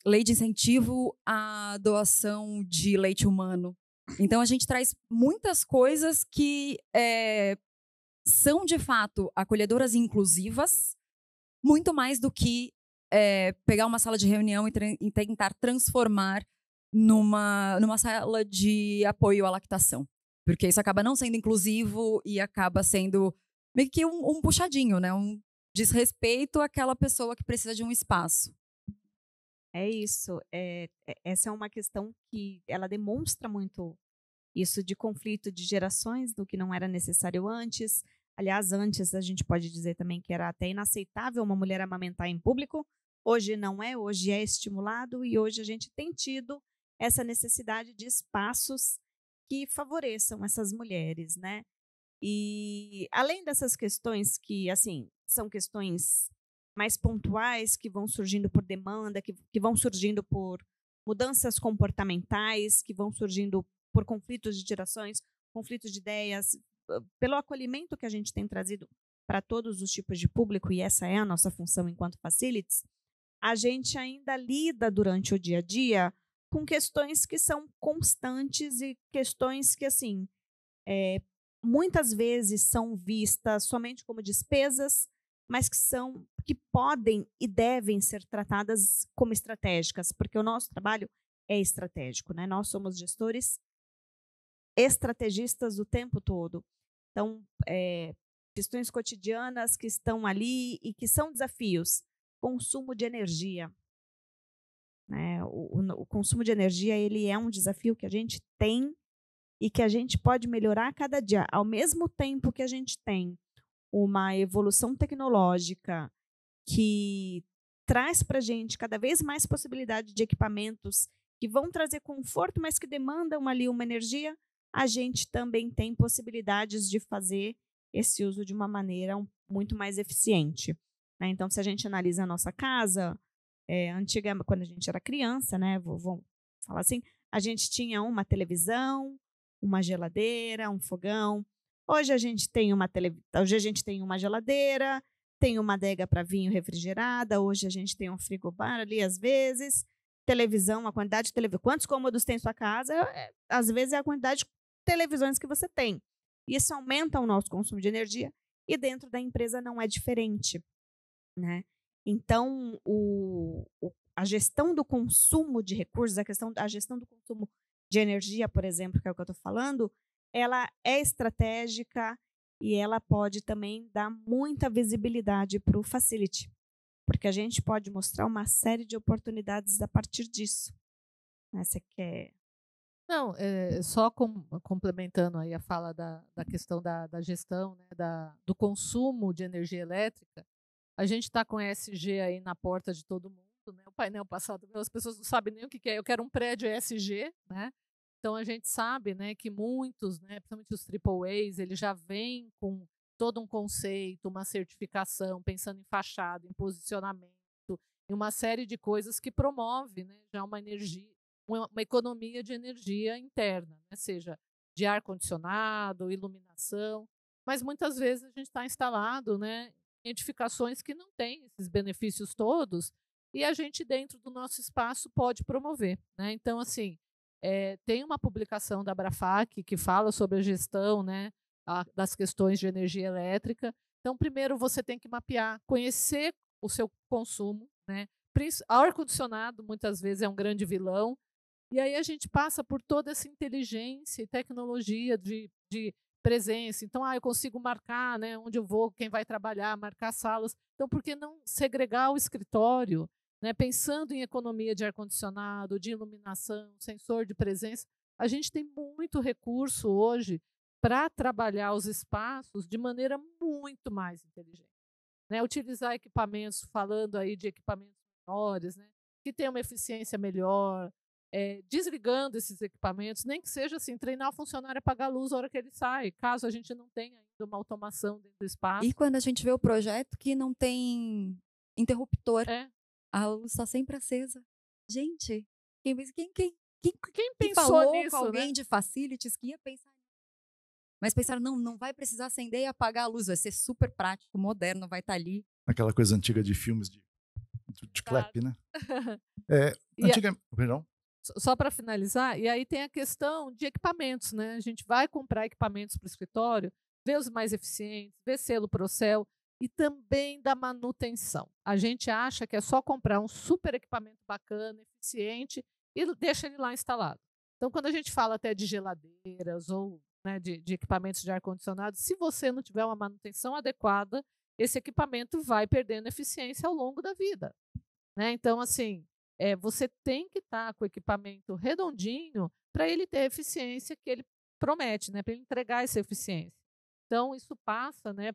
lei de incentivo à doação de leite humano. Então, a gente traz muitas coisas que são, de fato, acolhedoras e inclusivas, muito mais do que pegar uma sala de reunião e tentar transformar numa sala de apoio à lactação. Porque isso acaba não sendo inclusivo e acaba sendo meio que um puxadinho, né? Um desrespeito àquela pessoa que precisa de um espaço. É isso. Essa é uma questão que ela demonstra muito isso de conflito de gerações, do que não era necessário antes. Aliás, antes a gente pode dizer também que era até inaceitável uma mulher amamentar em público. Hoje não é, hoje é estimulado e hoje a gente tem tido essa necessidade de espaços que favoreçam essas mulheres, né? E além dessas questões que, assim, são questões mais pontuais, que vão surgindo por demanda, que vão surgindo por mudanças comportamentais, que vão surgindo por conflitos de gerações, conflitos de ideias, pelo acolhimento que a gente tem trazido para todos os tipos de público, e essa é a nossa função enquanto facilities, a gente ainda lida durante o dia a dia com questões que são constantes e questões que, assim, muitas vezes são vistas somente como despesas, mas que podem e devem ser tratadas como estratégicas, porque o nosso trabalho é estratégico, né? Nós somos gestores estrategistas o tempo todo. Então, questões cotidianas que estão ali e que são desafios. Consumo de energia. Né? O consumo de energia, ele é um desafio que a gente tem e que a gente pode melhorar a cada dia. Ao mesmo tempo que a gente tem uma evolução tecnológica que traz para a gente cada vez mais possibilidade de equipamentos que vão trazer conforto, mas que demandam ali uma energia, a gente também tem possibilidades de fazer esse uso de uma maneira muito mais eficiente. Né? Então, se a gente analisa a nossa casa, antiga, quando a gente era criança, né, vou falar assim, a gente tinha uma televisão, uma geladeira, um fogão. Hoje a gente tem uma geladeira, tem uma adega para vinho refrigerada, hoje a gente tem um frigobar ali às vezes, televisão, a quantidade de televisão. Quantos cômodos tem em sua casa? Às vezes é a quantidade de televisões que você tem. Isso aumenta o nosso consumo de energia e dentro da empresa não é diferente. Né? Então, a gestão do consumo de recursos, a gestão do consumo de energia, por exemplo, que é o que eu estou falando, ela é estratégica e ela pode também dar muita visibilidade para o facility, porque a gente pode mostrar uma série de oportunidades a partir disso. Né? Você quer... Não, só complementando aí a fala da questão da gestão, né, do consumo de energia elétrica, a gente está com ESG aí na porta de todo mundo, né? O painel passado, as pessoas não sabem nem o que é. Eu quero um prédio ESG, né? Então a gente sabe, né, que muitos, né, principalmente os AAAs, eles já vêm com todo um conceito, uma certificação, pensando em fachada, em posicionamento, em uma série de coisas que promove, né, já uma economia de energia interna, né, seja de ar-condicionado, iluminação, mas muitas vezes a gente está instalado, né, em edificações que não têm esses benefícios todos e a gente, dentro do nosso espaço, pode promover. Né? Então, assim, tem uma publicação da Abrafac que fala sobre a gestão, né, das questões de energia elétrica. Então, primeiro você tem que mapear, conhecer o seu consumo. Né? Ar-condicionado, muitas vezes, é um grande vilão. E aí a gente passa por toda essa inteligência e tecnologia de presença. Então, eu consigo marcar, né, onde eu vou, quem vai trabalhar, marcar salas. Então, por que não segregar o escritório, né, pensando em economia de ar-condicionado, de iluminação, sensor de presença? A gente tem muito recurso hoje para trabalhar os espaços de maneira muito mais inteligente. Né? Utilizar equipamentos, falando aí de equipamentos menores, né, que tenham uma eficiência melhor, desligando esses equipamentos, nem que seja assim, treinar o funcionário a apagar a luz na hora que ele sai, caso a gente não tenha ainda uma automação dentro do espaço. E quando a gente vê o projeto que não tem interruptor, a luz está sempre acesa. Gente, quem pensou falou nisso, com alguém, né, de facilities que ia pensar nisso? Mas pensaram, não vai precisar acender e apagar a luz, vai ser super prático, moderno, vai estar ali. Aquela coisa antiga de filmes de clap, né? Perdão? Só para finalizar, e aí tem a questão de equipamentos, né? A gente vai comprar equipamentos para o escritório, ver os mais eficientes, ver selo Procel e também da manutenção. A gente acha que é só comprar um super equipamento bacana, eficiente e deixa ele lá instalado. Então, quando a gente fala até de geladeiras ou, né, de equipamentos de ar-condicionado, se você não tiver uma manutenção adequada, esse equipamento vai perdendo eficiência ao longo da vida. Né? Então, assim, você tem que estar com o equipamento redondinho para ele ter a eficiência que ele promete, né? Para ele entregar essa eficiência. Então, isso passa, né,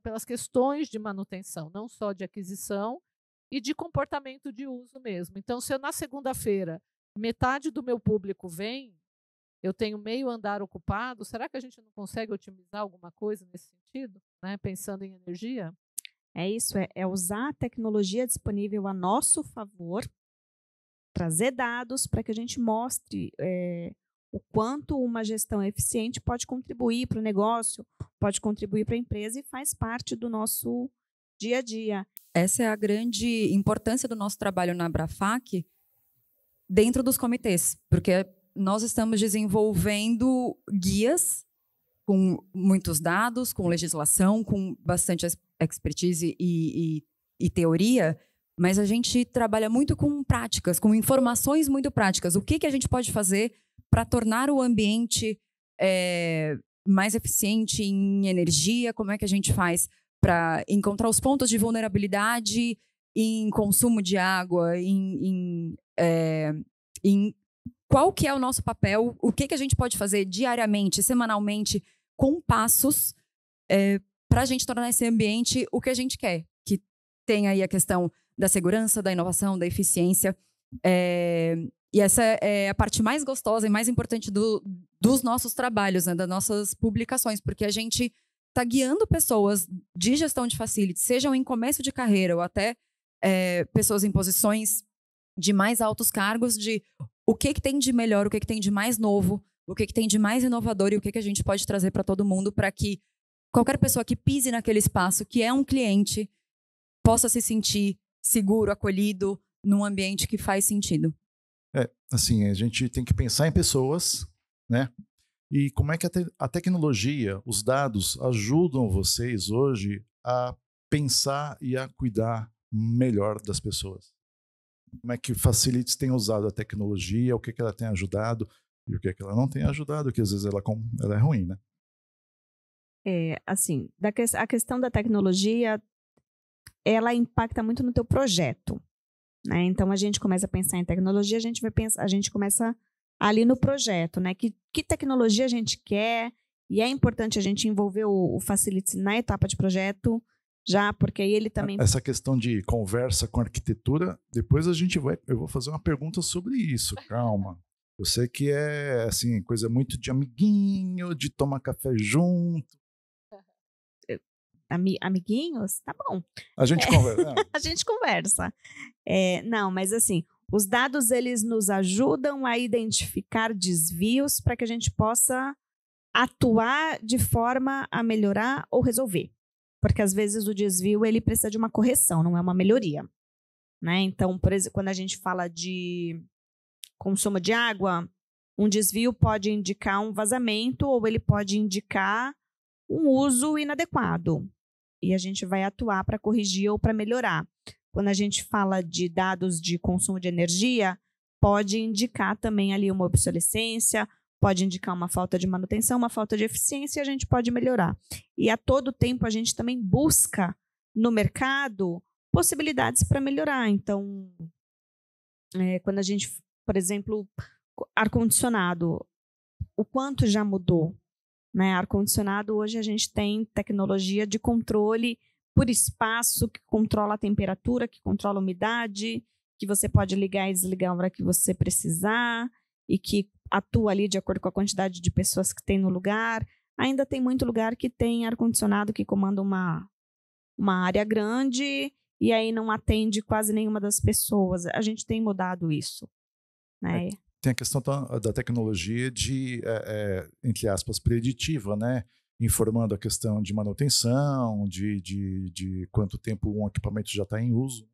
pelas questões de manutenção, não só de aquisição e de comportamento de uso mesmo. Então, se eu na segunda-feira metade do meu público vem, eu tenho meio andar ocupado, será que a gente não consegue otimizar alguma coisa nesse sentido, né? Pensando em energia? É isso, é usar a tecnologia disponível a nosso favor, trazer dados para que a gente mostre o quanto uma gestão eficiente pode contribuir para o negócio, pode contribuir para a empresa e faz parte do nosso dia a dia. Essa é a grande importância do nosso trabalho na Abrafac dentro dos comitês, porque nós estamos desenvolvendo guias com muitos dados, com legislação, com bastante expertise e teoria, mas a gente trabalha muito com práticas, com informações muito práticas. O que a gente pode fazer para tornar o ambiente mais eficiente em energia? Como é que a gente faz para encontrar os pontos de vulnerabilidade em consumo de água, em qual que é o nosso papel, o que a gente pode fazer diariamente, semanalmente, com passos para a gente tornar esse ambiente o que a gente quer, que tem aí a questão da segurança, da inovação, da eficiência. E essa é a parte mais gostosa e mais importante dos nossos trabalhos, né, das nossas publicações, porque a gente está guiando pessoas de gestão de facilities, sejam em começo de carreira ou até pessoas em posições de mais altos cargos, de o que tem de melhor, o que tem de mais novo, o que tem de mais inovador e o que a gente pode trazer para todo mundo para que qualquer pessoa que pise naquele espaço, que é um cliente, possa se sentir seguro, acolhido, num ambiente que faz sentido. Assim, a gente tem que pensar em pessoas, né? E como é que a tecnologia, os dados ajudam vocês hoje a pensar e a cuidar melhor das pessoas? Como é que Facilities tem usado a tecnologia, o que ela tem ajudado e o que ela não tem ajudado, que às vezes ela é ruim, né? Assim, a questão da tecnologia, ela impacta muito no teu projeto, né? Então, a gente começa a pensar em tecnologia, a gente começa ali no projeto, né? Que tecnologia a gente quer, e é importante a gente envolver o Facilities na etapa de projeto, já, porque aí ele também... Essa questão de conversa com arquitetura, depois eu vou fazer uma pergunta sobre isso, calma. Eu sei que é, assim, coisa muito de amiguinho, de tomar café junto. Amiguinhos? Tá bom. A gente conversa. A gente conversa. Não, mas assim, os dados, eles nos ajudam a identificar desvios para que a gente possa atuar de forma a melhorar ou resolver. Porque, às vezes, o desvio ele precisa de uma correção, não é uma melhoria, né? Então, por exemplo, quando a gente fala de consumo de água, um desvio pode indicar um vazamento ou ele pode indicar um uso inadequado. E a gente vai atuar para corrigir ou para melhorar. Quando a gente fala de dados de consumo de energia, pode indicar também ali uma obsolescência, pode indicar uma falta de manutenção, uma falta de eficiência, e a gente pode melhorar. E a todo tempo a gente também busca no mercado possibilidades para melhorar. Então, quando a gente, por exemplo, ar-condicionado, o quanto já mudou, né? Ar-condicionado, hoje a gente tem tecnologia de controle por espaço, que controla a temperatura, que controla a umidade, que você pode ligar e desligar a hora que você precisar, e que atua ali de acordo com a quantidade de pessoas que tem no lugar. Ainda tem muito lugar que tem ar-condicionado que comanda uma área grande e aí não atende quase nenhuma das pessoas. A gente tem mudado isso, né? Tem a questão da tecnologia de, entre aspas, preditiva, né? Informando a questão de manutenção, de quanto tempo um equipamento já está em uso.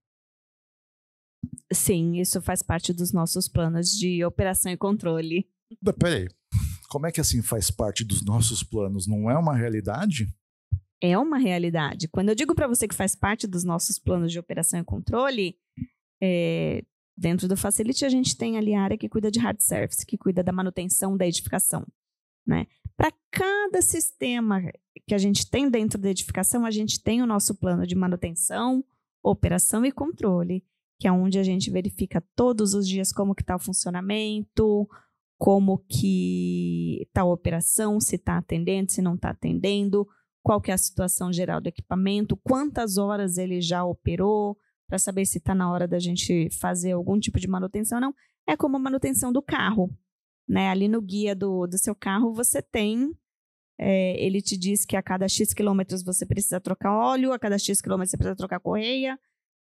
Sim, isso faz parte dos nossos planos de operação e controle. Peraí, como é que assim faz parte dos nossos planos? Não é uma realidade? É uma realidade. Quando eu digo para você que faz parte dos nossos planos de operação e controle, dentro do Facility a gente tem ali a área que cuida de hard service, que cuida da manutenção da edificação, né? Para cada sistema que a gente tem dentro da edificação, a gente tem o nosso plano de manutenção, operação e controle, que é onde a gente verifica todos os dias como que está o funcionamento, como que está a operação, se está atendendo, se não está atendendo, qual que é a situação geral do equipamento, quantas horas ele já operou, para saber se está na hora da gente fazer algum tipo de manutenção ou não. É como a manutenção do carro, né? Ali no guia do seu carro você tem, ele te diz que a cada X quilômetros você precisa trocar óleo, a cada X quilômetros você precisa trocar correia.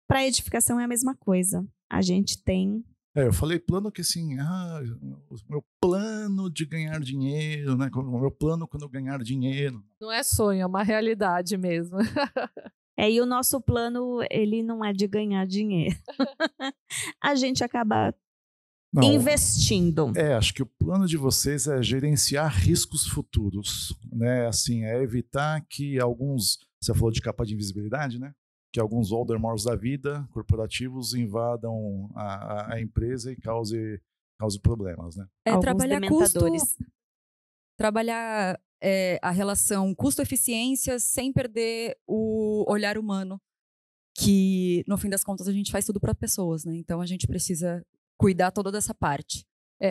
Para a edificação é a mesma coisa. A gente tem... eu falei plano que assim, o meu plano de ganhar dinheiro, né? O meu plano quando eu ganhar dinheiro. Não é sonho, é uma realidade mesmo. E o nosso plano, ele não é de ganhar dinheiro. A gente acaba Não, investindo? acho que o plano de vocês é gerenciar riscos futuros, né? Assim, é evitar que alguns, você falou de capa de invisibilidade, né? Que alguns Voldemorts da vida, corporativos, invadam a empresa e cause problemas, né? Alguns Trabalhar dementadores. Trabalhar a relação custo-eficiência sem perder o olhar humano, que no fim das contas a gente faz tudo para pessoas, né? Então a gente precisa cuidar toda dessa parte.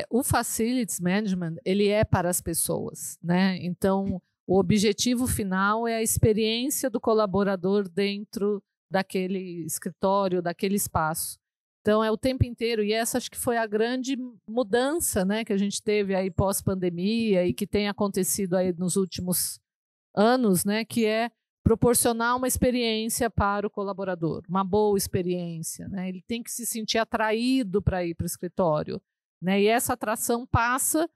O Facilities Management, ele é para as pessoas, né? Então, o objetivo final é a experiência do colaborador dentro daquele escritório, daquele espaço. Então, é o tempo inteiro, e essa acho que foi a grande mudança, né, que a gente teve aí pós-pandemia e que tem acontecido aí nos últimos anos, né, que é proporcionar uma experiência para o colaborador, uma boa experiência, né? Ele tem que se sentir atraído para ir para o escritório, né? E essa atração passa,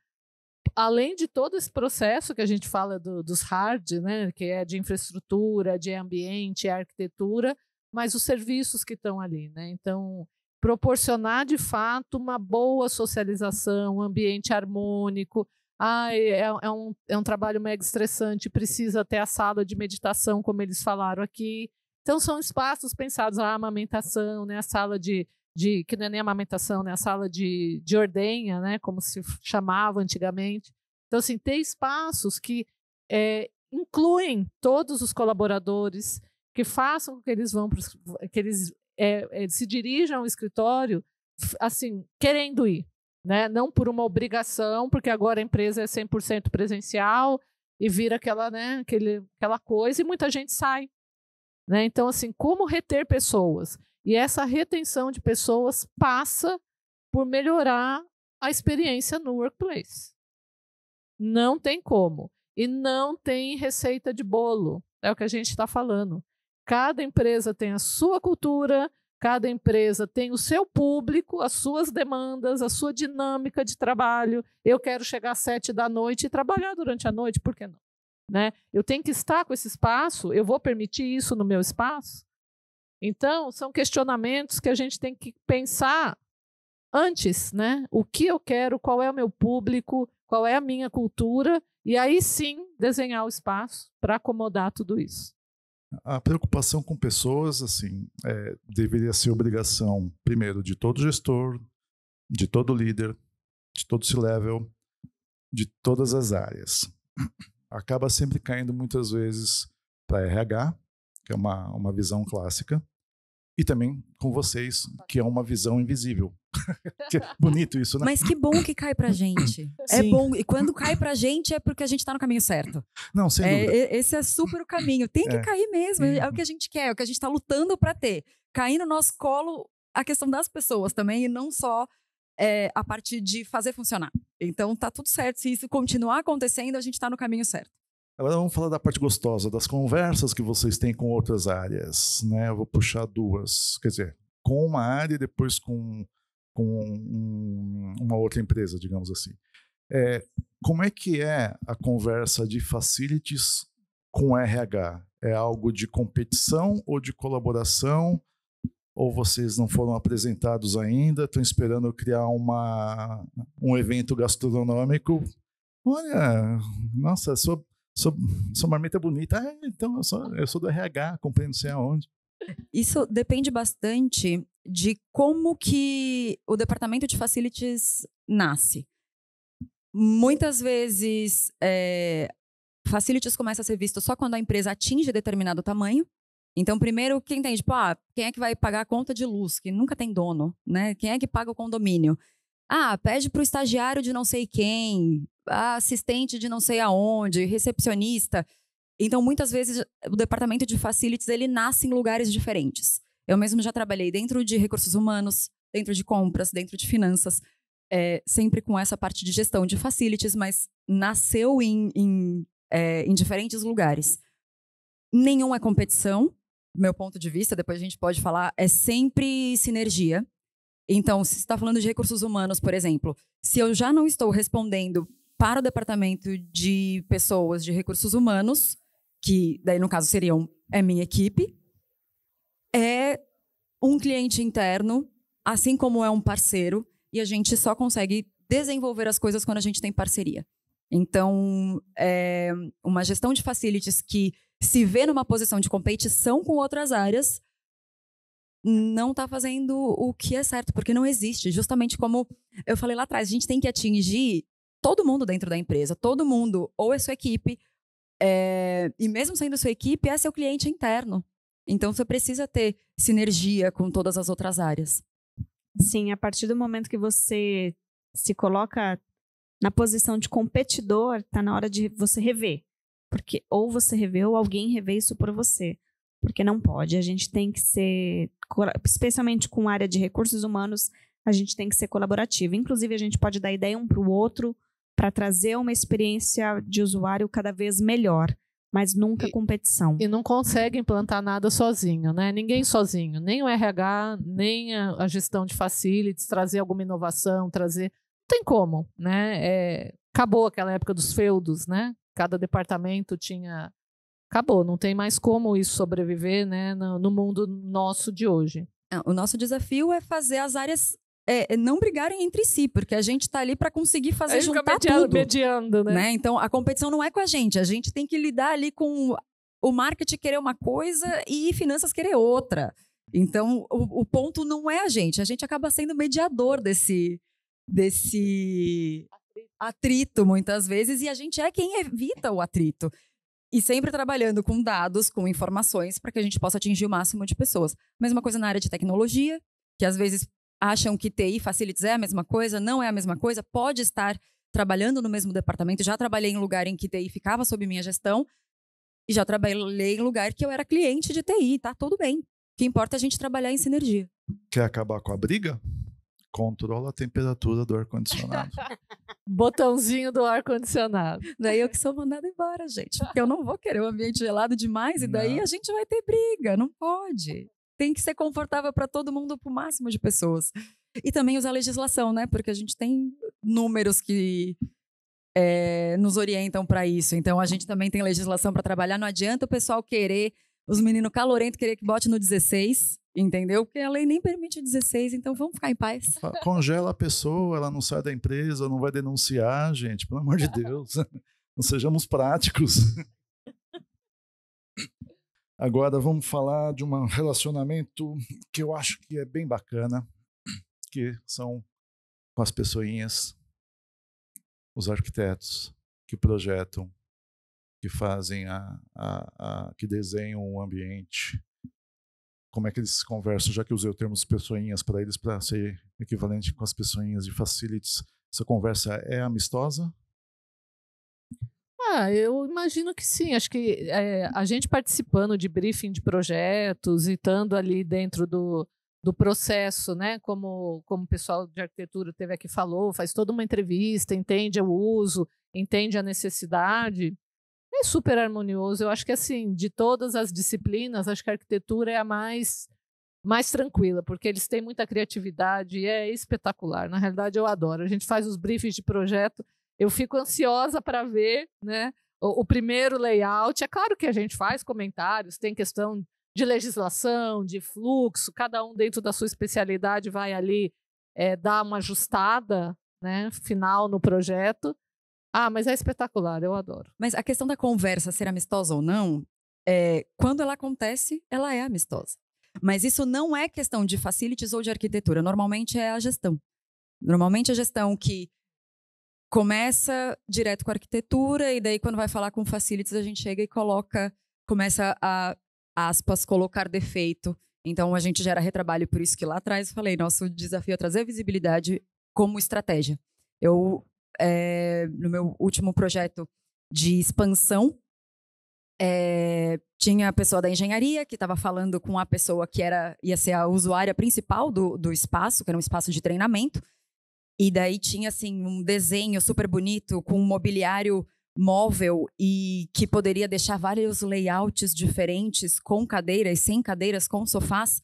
além de todo esse processo que a gente fala dos hard, né? Que é de infraestrutura, de ambiente, arquitetura, mas os serviços que estão ali, né? Então, proporcionar de fato uma boa socialização, um ambiente harmônico. É um trabalho mega estressante, precisa ter a sala de meditação, como eles falaram aqui. Então, são espaços pensados, a amamentação, né, a sala que não é nem amamentação, né, a sala de ordenha, né, como se chamava antigamente. Então, assim, ter espaços que incluem todos os colaboradores, que façam com que eles que eles se dirijam ao escritório, assim, querendo ir. Né? Não por uma obrigação, porque agora a empresa é 100% presencial e vira aquela coisa e muita gente sai. Né? Então, assim, como reter pessoas? E essa retenção de pessoas passa por melhorar a experiência no workplace. Não tem como. E não tem receita de bolo. É o que a gente está falando. Cada empresa tem a sua cultura, cada empresa tem o seu público, as suas demandas, a sua dinâmica de trabalho. Eu quero chegar às 7 da noite e trabalhar durante a noite, por que não? Né? Eu tenho que estar com esse espaço, eu vou permitir isso no meu espaço? Então, são questionamentos que a gente tem que pensar antes, né? O que eu quero, qual é o meu público, qual é a minha cultura, e aí sim desenhar o espaço para acomodar tudo isso. A preocupação com pessoas, assim, deveria ser obrigação, primeiro, de todo gestor, de todo líder, de todo C-level, de todas as áreas. Acaba sempre caindo, muitas vezes, para RH, que é uma visão clássica, e também com vocês, que é uma visão invisível. Que é bonito isso, né? Mas que bom que cai pra gente. É bom. E quando cai pra gente é porque a gente tá no caminho certo. Não, sem dúvida. Esse é super o caminho. Tem que cair mesmo. É o que a gente quer, é o que a gente tá lutando pra ter. Cair no nosso colo a questão das pessoas também, e não só a parte de fazer funcionar. Então tá tudo certo. Se isso continuar acontecendo, a gente tá no caminho certo. Agora vamos falar da parte gostosa, das conversas que vocês têm com outras áreas, né? Eu vou puxar duas, quer dizer, com uma área e depois com uma outra empresa, digamos assim. Como é que é a conversa de facilities com RH? É algo de competição ou de colaboração? Ou vocês não foram apresentados ainda? Estão esperando eu criar um evento gastronômico? Olha, nossa, sua marmita é bonita. Então eu sou do RH, comprei não sei aonde. Isso depende bastante de como que o departamento de facilities nasce. Muitas vezes, facilities começa a ser visto só quando a empresa atinge determinado tamanho. Então, primeiro, quem tem? Tipo, quem é que vai pagar a conta de luz? Que nunca tem dono, né? Quem é que paga o condomínio? Pede para o estagiário de não sei quem, assistente de não sei aonde, recepcionista. Então, muitas vezes, o departamento de facilities, ele nasce em lugares diferentes. Eu mesmo já trabalhei dentro de recursos humanos, dentro de compras, dentro de finanças, sempre com essa parte de gestão de facilities, mas nasceu em diferentes lugares. Nenhum é competição, do meu ponto de vista, depois a gente pode falar, é sempre sinergia. Então, se você está falando de recursos humanos, por exemplo, se eu já não estou respondendo para o departamento de pessoas de recursos humanos, que daí no caso seriam minha equipe, é um cliente interno, assim como é um parceiro, e a gente só consegue desenvolver as coisas quando a gente tem parceria. Então, uma gestão de facilities que se vê numa posição de competição com outras áreas não está fazendo o que é certo, porque não existe. Justamente como eu falei lá atrás, a gente tem que atingir todo mundo dentro da empresa, todo mundo, ou é sua equipe, e mesmo sendo sua equipe, é seu cliente interno. Então, você precisa ter sinergia com todas as outras áreas. Sim, a partir do momento que você se coloca na posição de competidor, está na hora de você rever. Porque ou você revê ou alguém revê isso por você. Porque não pode. A gente tem que ser, especialmente com a área de recursos humanos, a gente tem que ser colaborativo. Inclusive, a gente pode dar ideia um para o outro para trazer uma experiência de usuário cada vez melhor, mas nunca competição. E não consegue implantar nada sozinho, né? Ninguém sozinho, nem o RH, nem a gestão de facilities, trazer alguma inovação, trazer... Não tem como, né? Acabou aquela época dos feudos, né? Cada departamento tinha... Acabou, não tem mais como isso sobreviver, né, no mundo nosso de hoje. O nosso desafio é fazer as áreas não brigarem entre si, porque a gente está ali para conseguir fazer juntar tudo. Mediando, né? Então, a competição não é com a gente tem que lidar ali com o marketing querer uma coisa e finanças querer outra. Então, o ponto não é a gente acaba sendo mediador desse atrito muitas vezes, e a gente é quem evita o atrito. E sempre trabalhando com dados, com informações, para que a gente possa atingir o máximo de pessoas. Mesma coisa na área de tecnologia, que às vezes acham que TI Facilities é a mesma coisa, não é a mesma coisa, pode estar trabalhando no mesmo departamento. Já trabalhei em lugar em que TI ficava sob minha gestão, e já trabalhei em lugar que eu era cliente de TI, tá tudo bem. O que importa é a gente trabalhar em sinergia. Quer acabar com a briga? Controla a temperatura do ar-condicionado. Botãozinho do ar-condicionado. Daí eu que sou mandada embora, gente. Porque eu não vou querer um ambiente gelado demais, e daí a gente vai ter briga. Não pode. Tem que ser confortável para todo mundo, para o máximo de pessoas. E também usar a legislação, né? Porque a gente tem números que nos orientam para isso. Então, a gente também tem legislação para trabalhar. Não adianta o pessoal querer, os meninos calorentos querer que bote no 16, entendeu? Porque a lei nem permite 16, então vamos ficar em paz. Congela a pessoa, ela não sai da empresa, não vai denunciar, gente, pelo amor de Deus. Não sejamos práticos. Agora vamos falar de um relacionamento que eu acho que é bem bacana, que são com as pessoinhas, os arquitetos que projetam, que fazem que desenham o ambiente. Como é que eles conversam, já que eu usei o termo pessoinhas para eles, para ser equivalente com as pessoinhas de facilities. Essa conversa é amistosa? Eu imagino que sim. Acho que a gente participando de briefing de projetos e estando ali dentro do processo, né? Como o pessoal de arquitetura teve aqui falou, faz toda uma entrevista, entende o uso, entende a necessidade. É super harmonioso. Eu acho que, assim, de todas as disciplinas, acho que a arquitetura é a mais tranquila, porque eles têm muita criatividade e é espetacular. Na realidade, eu adoro. A gente faz os briefings de projeto, eu fico ansiosa para ver, né, o primeiro layout. É claro que a gente faz comentários, tem questão de legislação, de fluxo, cada um dentro da sua especialidade vai ali dar uma ajustada, né, final no projeto. Mas é espetacular, eu adoro. Mas a questão da conversa ser amistosa ou não, quando ela acontece, ela é amistosa. Mas isso não é questão de facilities ou de arquitetura. Normalmente é a gestão. Normalmente a gestão que começa direto com a arquitetura, e daí quando vai falar com facilities a gente chega e começa a, aspas, colocar defeito. Então a gente gera retrabalho, por isso que lá atrás eu falei, nosso desafio é trazer visibilidade como estratégia. No meu último projeto de expansão, tinha a pessoa da engenharia que estava falando com a pessoa que ia ser a usuária principal do espaço, que era um espaço de treinamento, e daí tinha assim, um desenho super bonito com um mobiliário móvel e que poderia deixar vários layouts diferentes, com cadeiras, sem cadeiras, com sofás.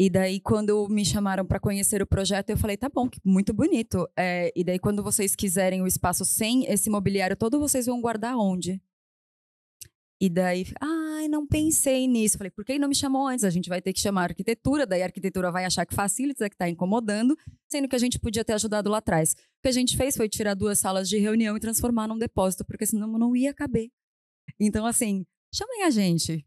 E daí, quando me chamaram para conhecer o projeto, eu falei, tá bom, muito bonito. E daí, quando vocês quiserem o espaço sem esse mobiliário todo, vocês vão guardar onde? E daí, Ai, não pensei nisso. Falei, por que não me chamou antes? A gente vai ter que chamar a arquitetura, daí a arquitetura vai achar que facilities é que está incomodando, sendo que a gente podia ter ajudado lá atrás. O que a gente fez foi tirar 2 salas de reunião e transformar num depósito, porque senão não ia caber. Então, assim, chamem a gente.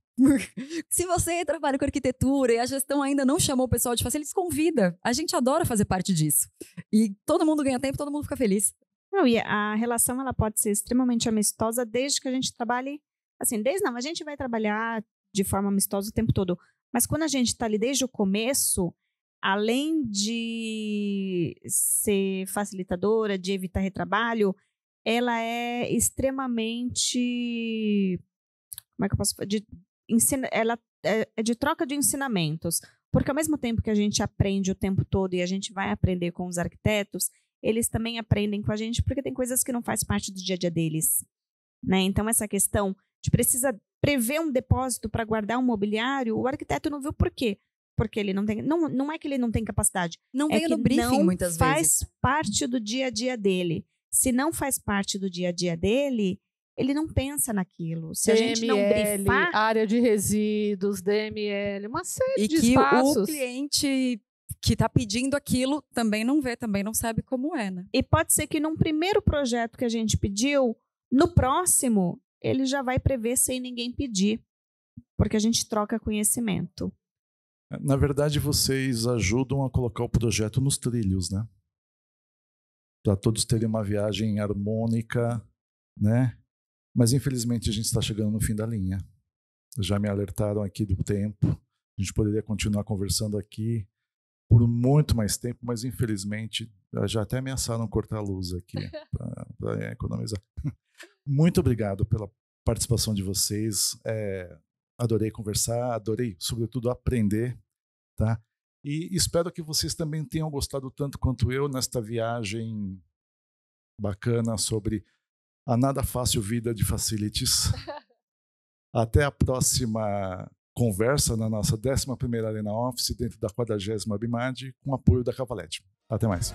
Se você trabalha com arquitetura e a gestão ainda não chamou o pessoal de facilities, convida. A gente adora fazer parte disso. E todo mundo ganha tempo, todo mundo fica feliz. Não, e a relação ela pode ser extremamente amistosa desde que a gente trabalhe. Assim, a gente vai trabalhar de forma amistosa o tempo todo. Mas quando a gente está ali desde o começo, além de ser facilitadora, de evitar retrabalho, ela é extremamente. Como é que eu posso falar? Ela é de troca de ensinamentos. Porque ao mesmo tempo que a gente aprende o tempo todo e a gente vai aprender com os arquitetos, eles também aprendem com a gente, porque tem coisas que não faz parte do dia a dia deles. Né? Então, essa questão de precisa prever um depósito para guardar um mobiliário, o arquiteto não viu por quê. Porque ele não tem. Não é que ele não tem capacidade. Não é veio no briefing muitas vezes. Faz parte do dia a dia dele. Se não faz parte do dia a dia dele, ele não pensa naquilo. Se DML, a gente não brifar... área de resíduos, DML, uma série de que espaços. O cliente que está pedindo aquilo também não vê, também não sabe como é, né? E pode ser que num primeiro projeto que a gente pediu, no próximo, ele já vai prever sem ninguém pedir. Porque a gente troca conhecimento. Na verdade, vocês ajudam a colocar o projeto nos trilhos, né? Para todos terem uma viagem harmônica, né? Mas, infelizmente, a gente está chegando no fim da linha. Já me alertaram aqui do tempo. A gente poderia continuar conversando aqui por muito mais tempo, mas, infelizmente, já até ameaçaram cortar a luz aqui para economizar. Muito obrigado pela participação de vocês. Adorei conversar, adorei, sobretudo, aprender. Tá? E espero que vocês também tenham gostado tanto quanto eu nesta viagem bacana sobre a nada fácil vida de facilities. Até a próxima conversa na nossa 11ª Arena Office, dentro da 40ª BIMAD, com apoio da Cavalete. Até mais.